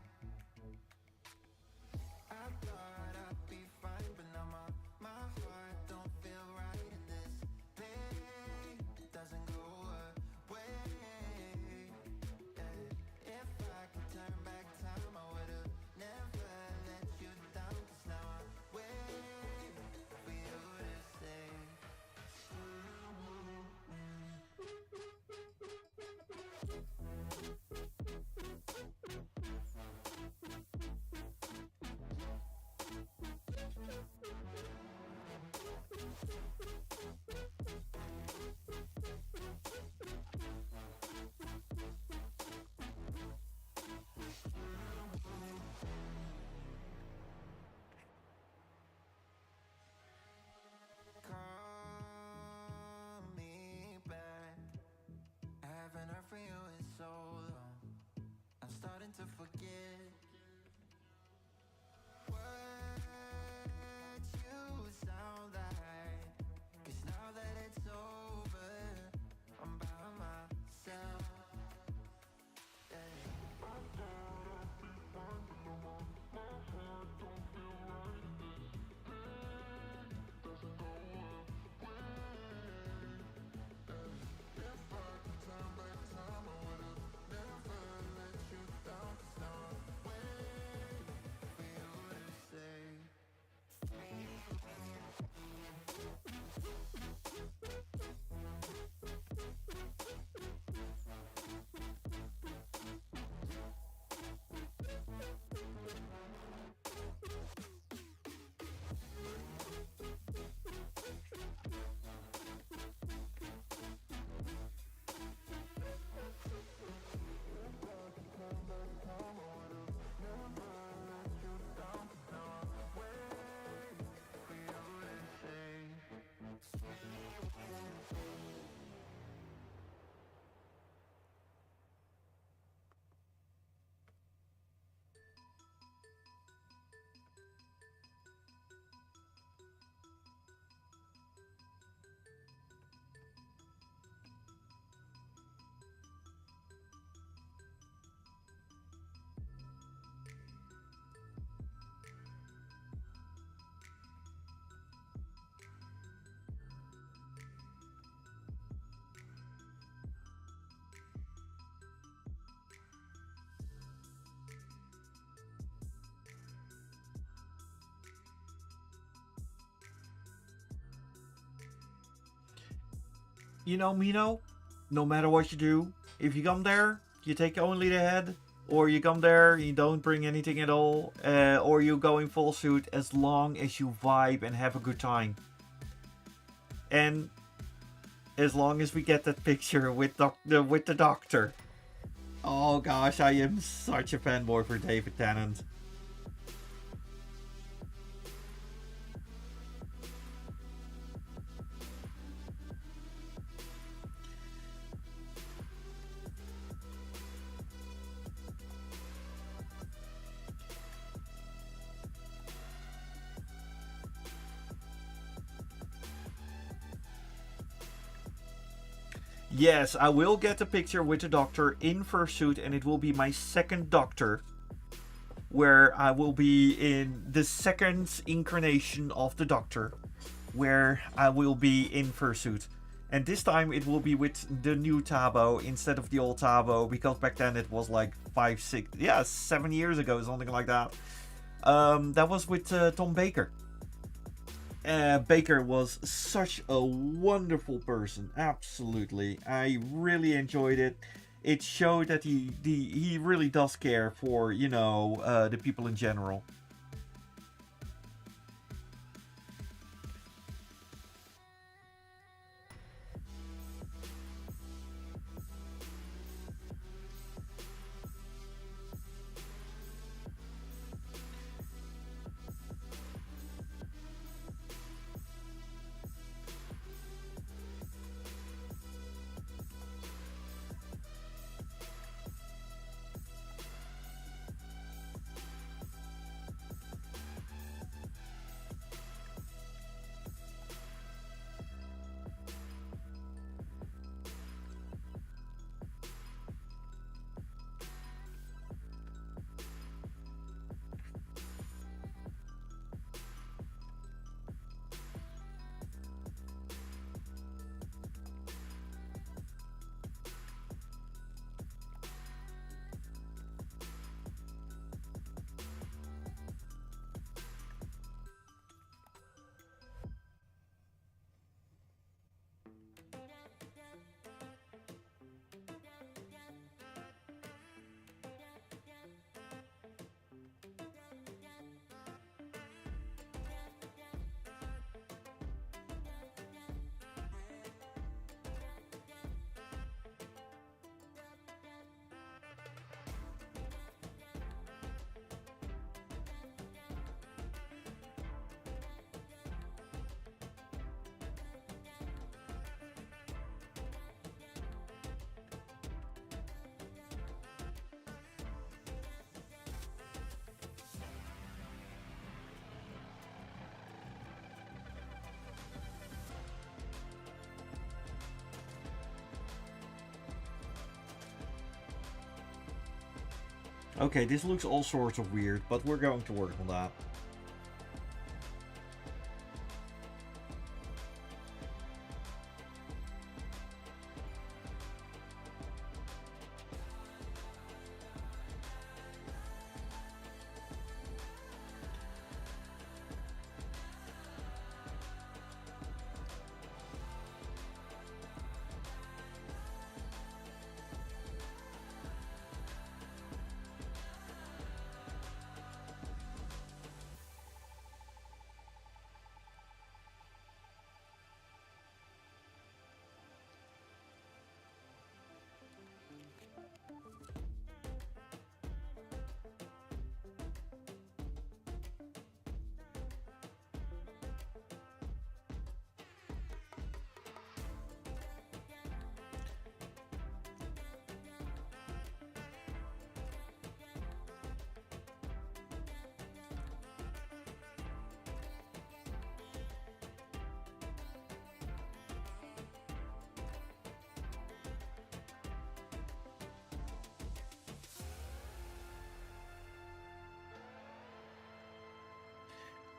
I thought I'd be fine, but now my heart don't feel right, and this pain doesn't go away. Yeah. If I could turn back time, I would've never let you down, 'cause now I'm waiting for you to say. Call me back. I haven't heard from you in so long. I'm starting to forget what you sound like. 'Cause now that it's over, I'm by myself. Yeah. I thought I'd be fine, but no more. My heart don't feel right, and this pain doesn't go away. If I could turn back time, I would've never let you down, 'cause now I'm waiting for you to say. You know, Mino, no matter what you do, if you come there, you take only the head, or you come there, you don't bring anything at all, or you go in full suit, as long as you vibe and have a good time. And as long as we get that picture with the doctor. Oh gosh, I am such a fanboy for David Tennant. Yes, I will get a picture with the doctor in fursuit, and it will be my second doctor, where I will be in the second incarnation of the doctor, where I will be in fursuit. And this time it will be with the new Tabo instead of the old Tabo, because back then it was like 7 years ago, something like that. That was with Tom Baker. Baker was such a wonderful person. Absolutely, I really enjoyed it. It showed that he really does care for the people in general. Okay, this looks all sorts of weird, but we're going to work on that.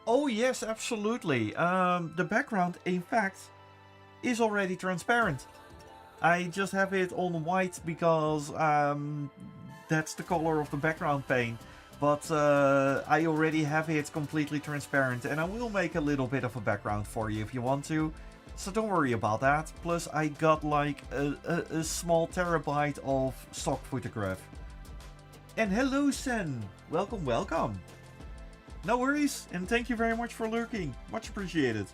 Oh yes, absolutely. The background, in fact, is already transparent. I just have it on white because that's the color of the background pane. But I already have it completely transparent, and I will make a little bit of a background for you if you want to. So don't worry about that. Plus I got like a small terabyte of stock photograph. And hello Sen! Welcome, welcome! No worries, and thank you very much for lurking. Much appreciated.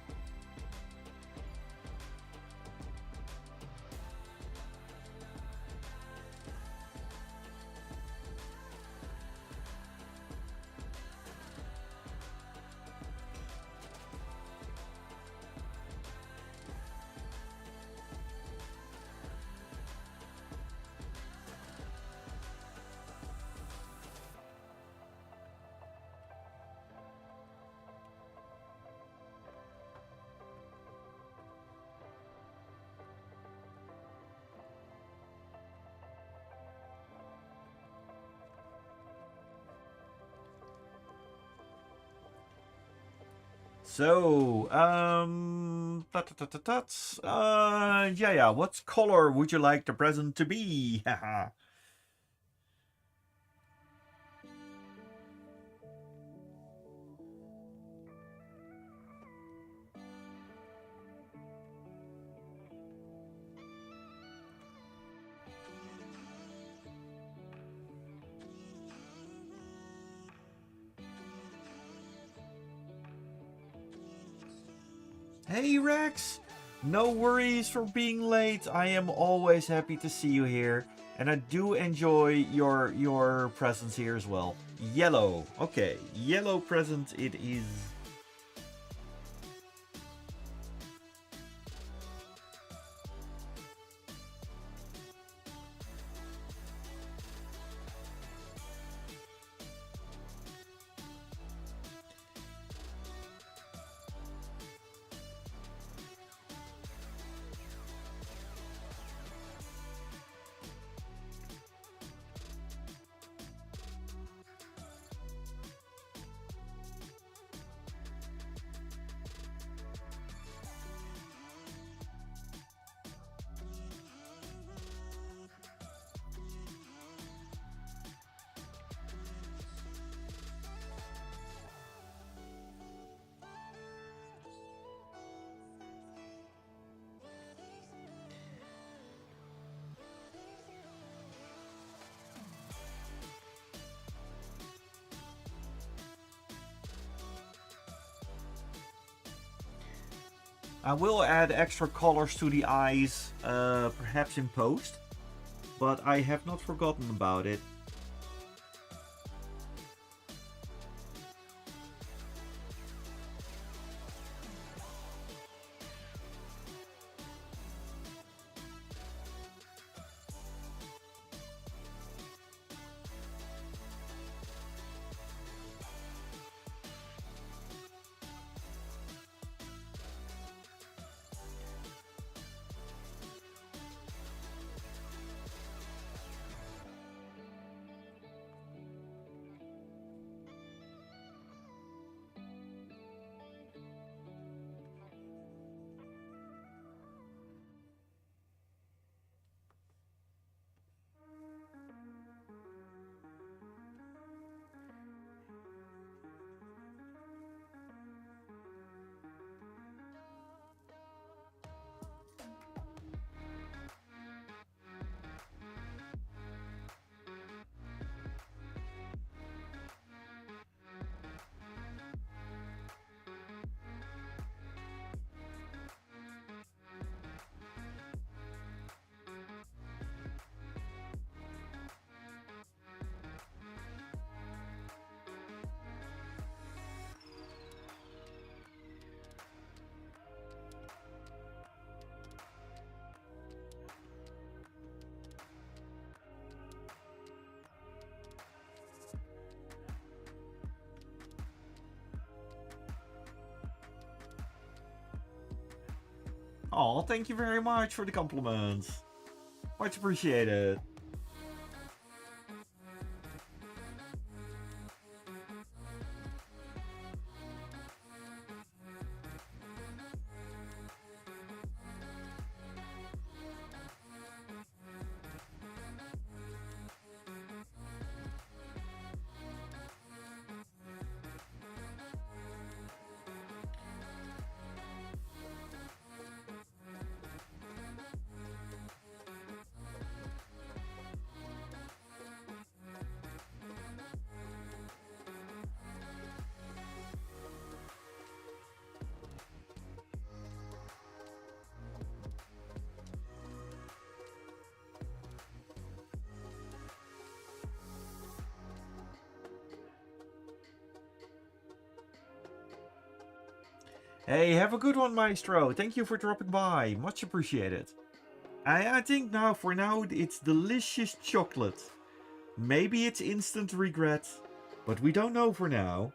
So, yeah, what color would you like the present to be? Haha. Hey Rex! No worries for being late. I am always happy to see you here. And I do enjoy your presence here as well. Yellow. Okay, yellow present it is. I will add extra colors to the eyes, perhaps in post, but I have not forgotten about it. Oh, thank you very much for the compliments. Much appreciated. Hey, have a good one, Maestro. Thank you for dropping by. Much appreciated. I think now, for now, it's delicious chocolate. Maybe it's instant regret, but we don't know for now.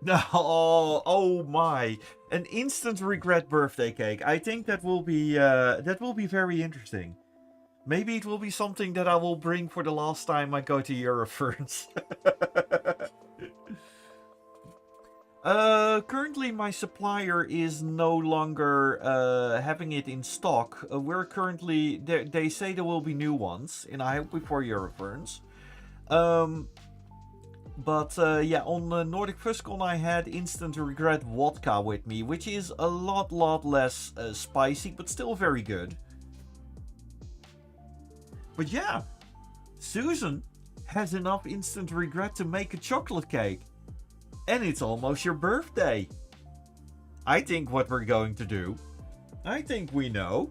Oh, oh my! An instant regret birthday cake. I think that will be very interesting. Maybe it will be something that I will bring for the last time I go to Eurofurns. Currently my supplier is no longer having it in stock. We're currently they say there will be new ones, and I hope before Eurofurns. Um, But yeah, on Nordic FuzzCon I had Instant Regret Vodka with me, which is a lot less spicy, but still very good. But yeah, Susan has enough Instant Regret to make a chocolate cake. And it's almost your birthday. I think what we're going to do, I think we know.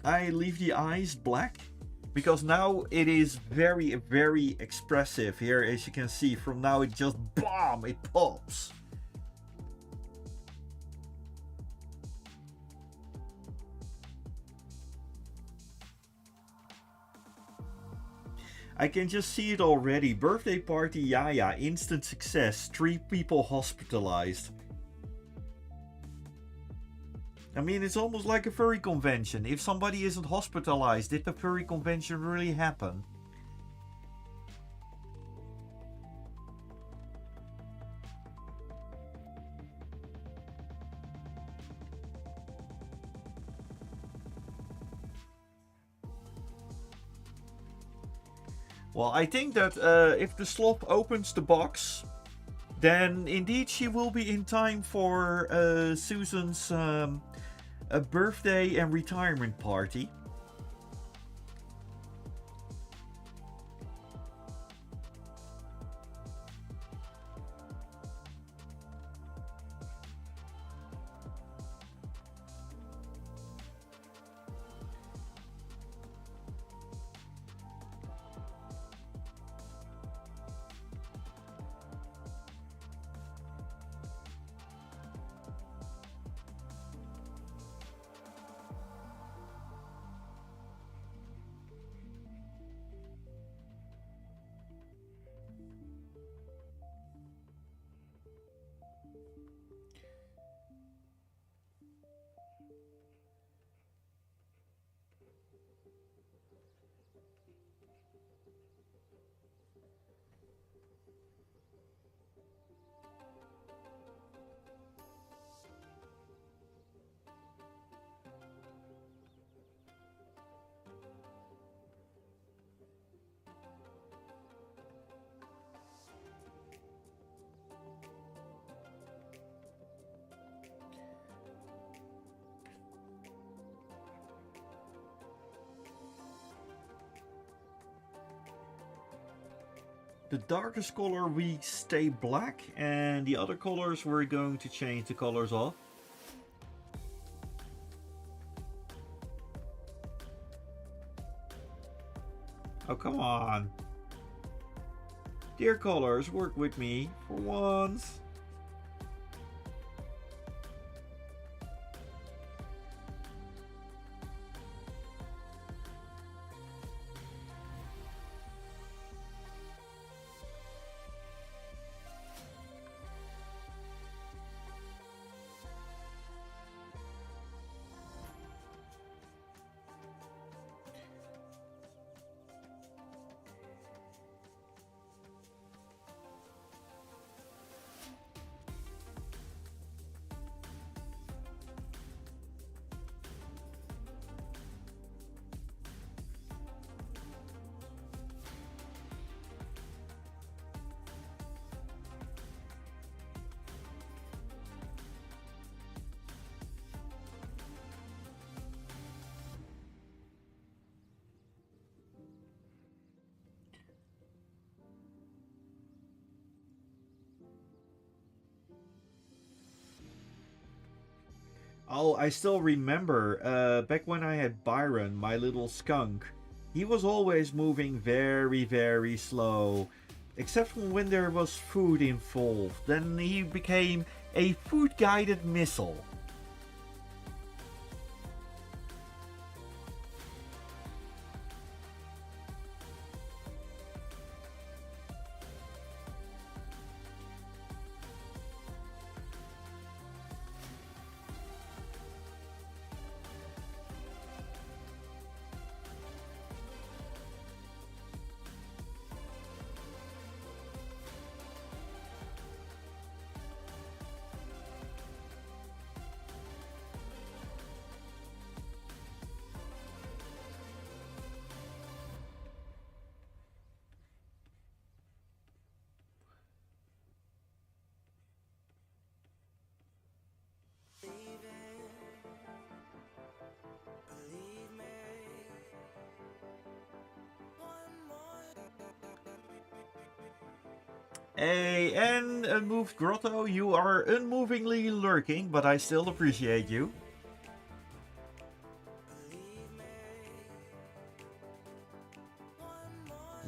I leave the eyes black because now it is very expressive here, as you can see. From now it just BAM! It pops. I can just see it already. Birthday party Yaya, instant success, 3 people hospitalized. I mean, it's almost like a furry convention. If somebody isn't hospitalized, did the furry convention really happen? Well, I think that if the slop opens the box, then indeed she will be in time for Susan's a birthday and retirement party. The darkest color we stay black, and the other colors we're going to change the colors of. Oh, come on. Dear colors, work with me for once. Oh, I still remember back when I had Byron, my little skunk. He was always moving very, very slow. Except for when there was food involved. Then he became a food guided missile. Hey, and Unmoved Grotto, you are unmovingly lurking, but I still appreciate you.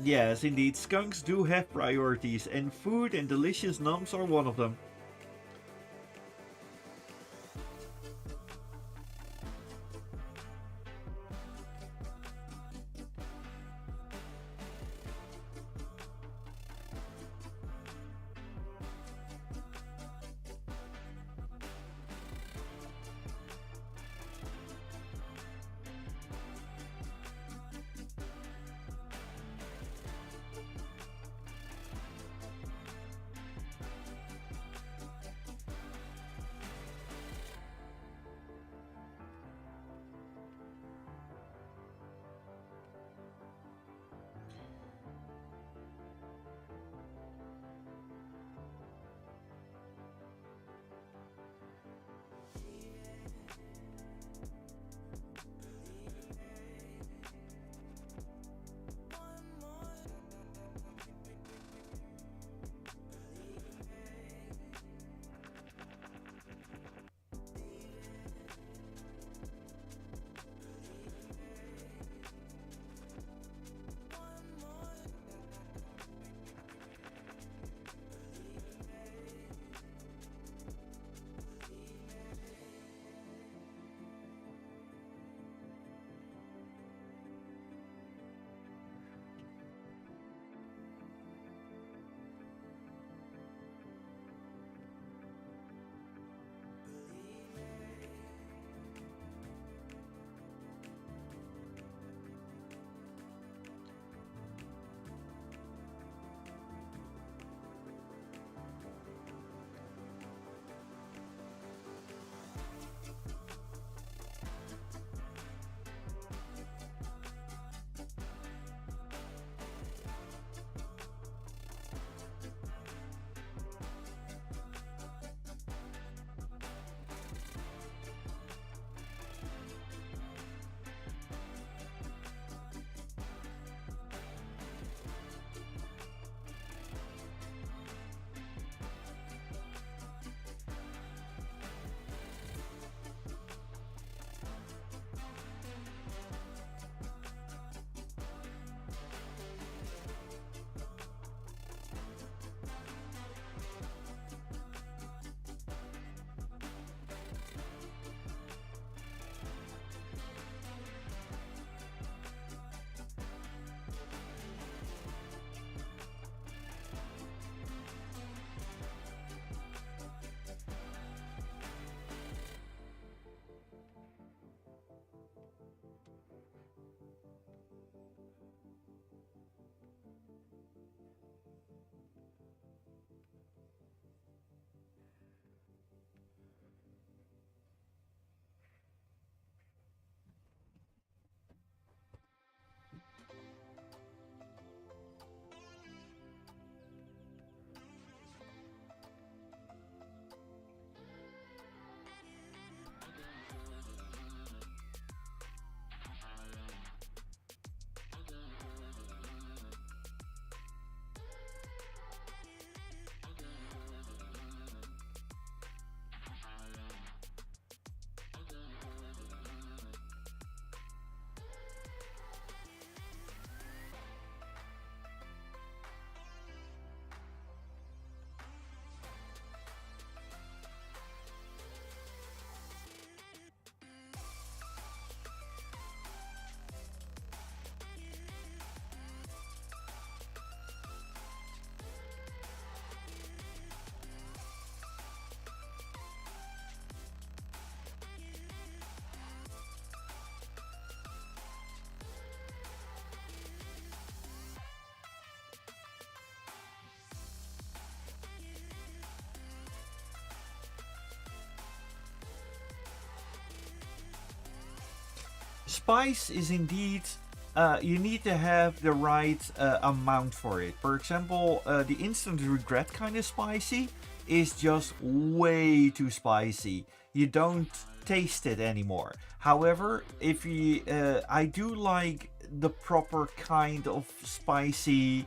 Yes, indeed, skunks do have priorities, and food and delicious nums are one of them. Spice is indeed, you need to have the right amount for it. For example, the instant regret kind of spicy is just way too spicy. You don't taste it anymore. However, if you, I do like the proper kind of spicy,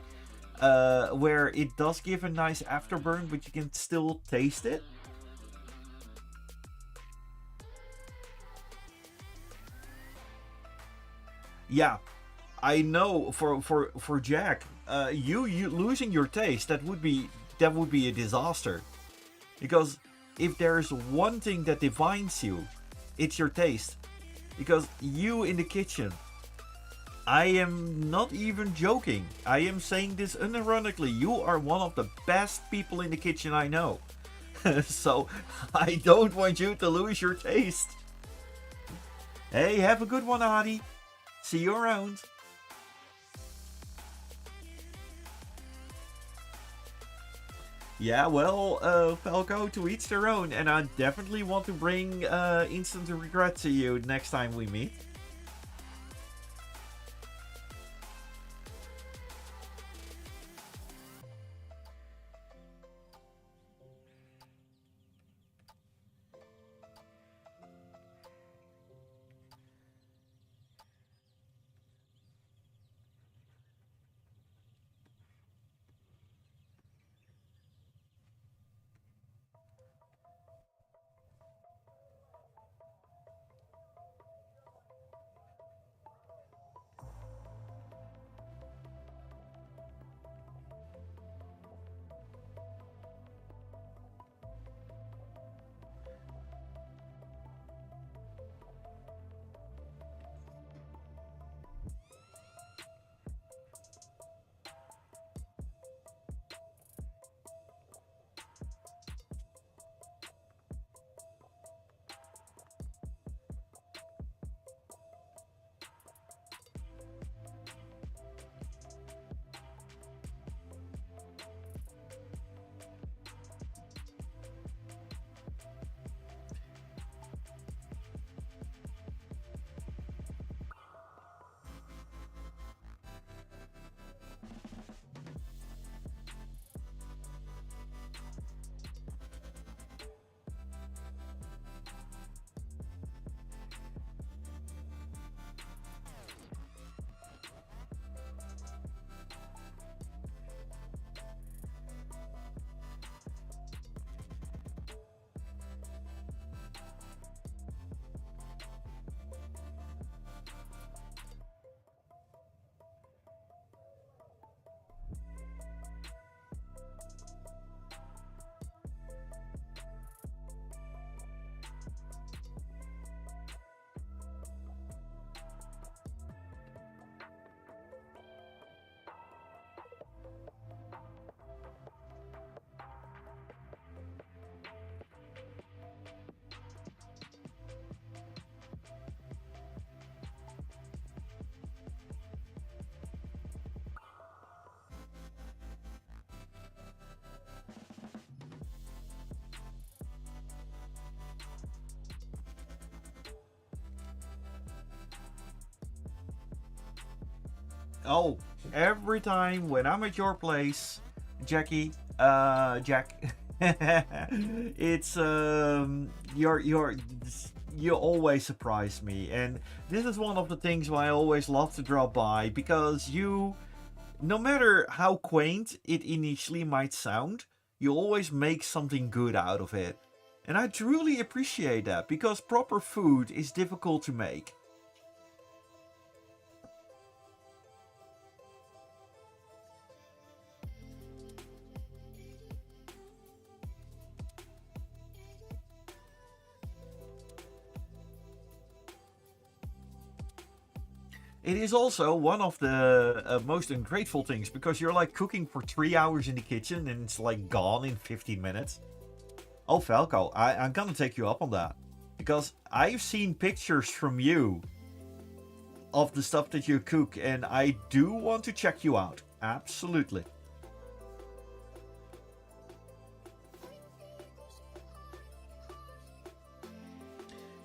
where it does give a nice afterburn, but you can still taste it. Yeah, I know for Jack, you losing your taste, that would be a disaster. Because if there's one thing that defines you, it's your taste. Because you in the kitchen, I am not even joking. I am saying this unironically. You are one of the best people in the kitchen I know. So I don't want you to lose your taste. Hey, have a good one, Adi. See you around. Yeah, well, Falco, to each their own, and I definitely want to bring instant regret to you next time we meet. Oh, every time when I'm at your place, Jack, it's you always surprise me, and this is one of the things why I always love to drop by, because you, no matter how quaint it initially might sound, you always make something good out of it. And I truly appreciate that, because proper food is difficult to make. It is also one of the most ungrateful things, because you're like cooking for 3 hours in the kitchen and it's like gone in 15 minutes. Oh, Falco, I'm gonna take you up on that. Because I've seen pictures from you of the stuff that you cook, and I do want to check you out. Absolutely.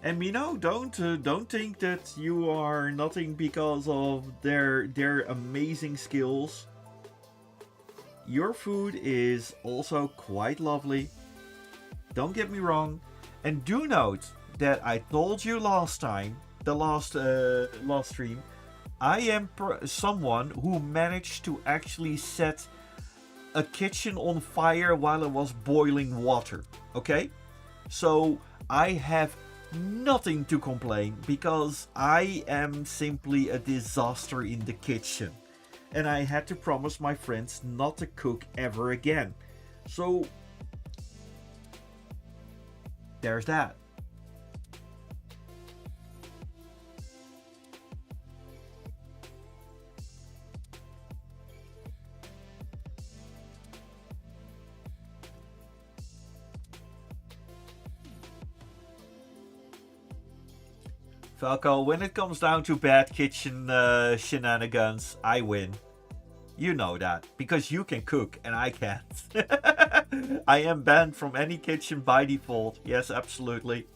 And Mino, don't think that you are nothing because of their amazing skills. Your food is also quite lovely. Don't get me wrong. And do note that I told you last time, the last stream, I am someone who managed to actually set a kitchen on fire while it was boiling water. Okay? So I have nothing to complain because I am simply a disaster in the kitchen. And I had to promise my friends not to cook ever again. So there's that. Falco, when it comes down to bad kitchen shenanigans, I win. You know that, because you can cook and I can't. I am banned from any kitchen by default. Yes, absolutely.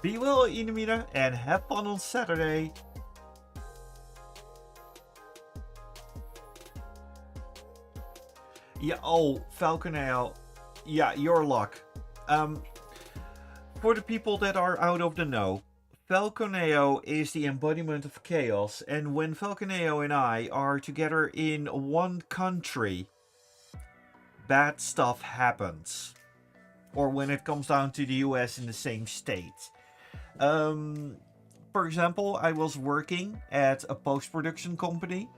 Be well, Inamina, and have fun on Saturday. Yeah, oh, Falconel. Yeah, your luck. Um, for the people that are out of the know, Falconeo is the embodiment of chaos, and when Falconeo and I are together in one country, bad stuff happens. Or when it comes down to the US in the same state. Um, for example, I was working at a post production company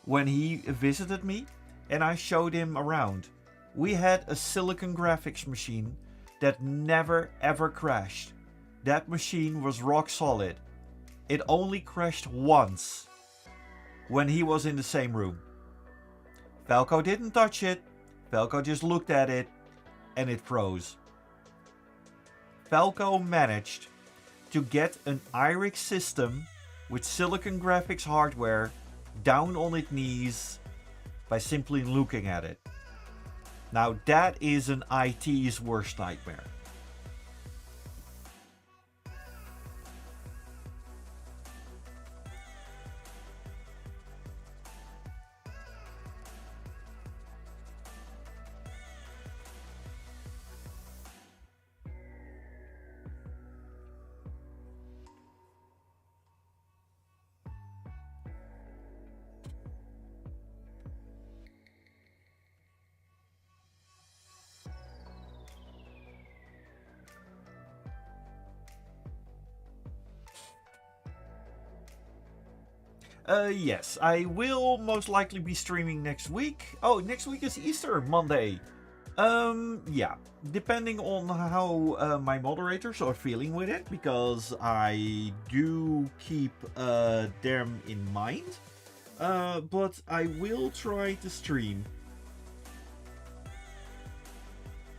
when he visited me and I showed him around. We had a silicon graphics machine that never ever crashed. That machine was rock solid. It only crashed once when he was in the same room. Falco didn't touch it, Falco just looked at it and it froze. Falco managed to get an IRIX system with silicon graphics hardware down on its knees by simply looking at it. Now that is an IT's worst nightmare. Yes, I will most likely be streaming next week. Oh, next week is Easter Monday. Yeah, depending on how my moderators are feeling with it, because I do keep them in mind. But I will try to stream.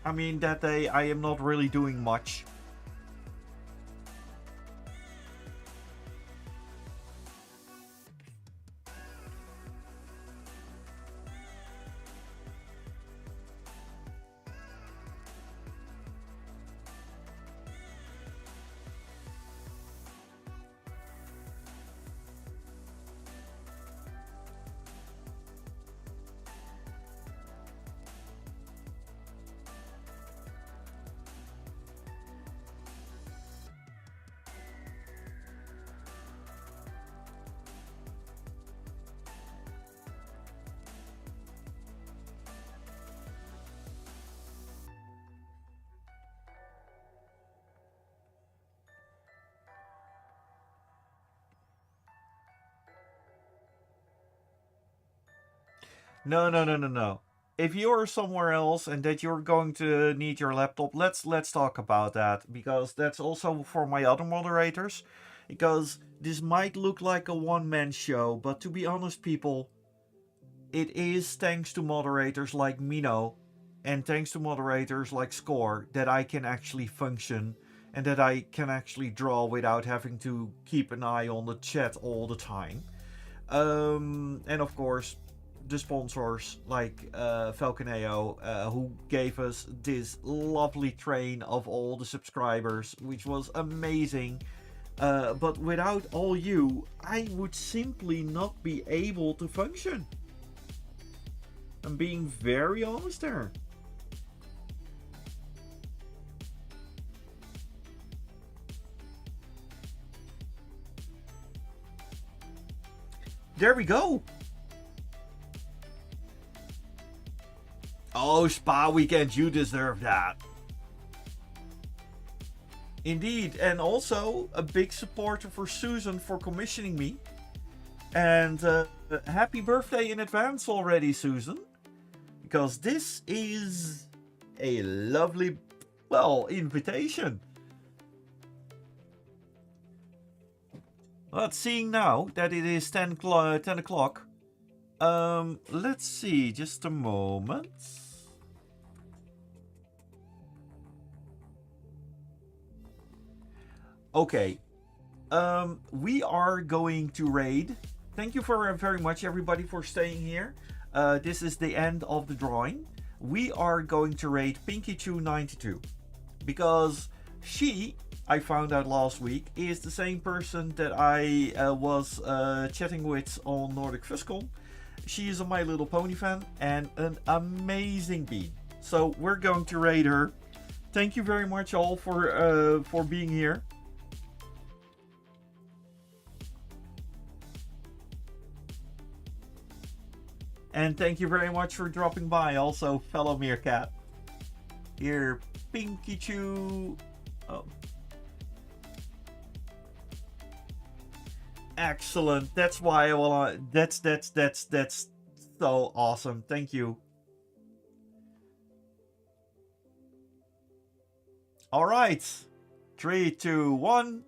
I mean, that day I am not really doing much. No, no, no, no, no. If you're somewhere else and that you're going to need your laptop, let's talk about that, because that's also for my other moderators. Because this might look like a one-man show, but to be honest, people, it is thanks to moderators like Mino and thanks to moderators like Score that I can actually function and that I can actually draw without having to keep an eye on the chat all the time. And of course, the sponsors like Falconeo, who gave us this lovely train of all the subscribers, which was amazing. But without all you, I would simply not be able to function. I'm being very honest there. There we go. Oh, Spa Weekend, you deserve that. Indeed, and also a big supporter for Susan for commissioning me. And happy birthday in advance already, Susan. Because this is a lovely, well, invitation. But seeing now that it is 10 o'clock, let's see, just a moment. Okay, we are going to raid. Thank you very much, everybody, for staying here. This is the end of the drawing. We are going to raid Pinky292 because she, I found out last week, is the same person that I was chatting with on Nordic Fuzzcon. She is a My Little Pony fan and an amazing bean. So we're going to raid her. Thank you very much all for being here. And thank you very much for dropping by, also, fellow Meerkat. Here, Pinky Chew. Oh. Excellent. That's why I wanna. That's so awesome. Thank you. All right. 3, 2, 1.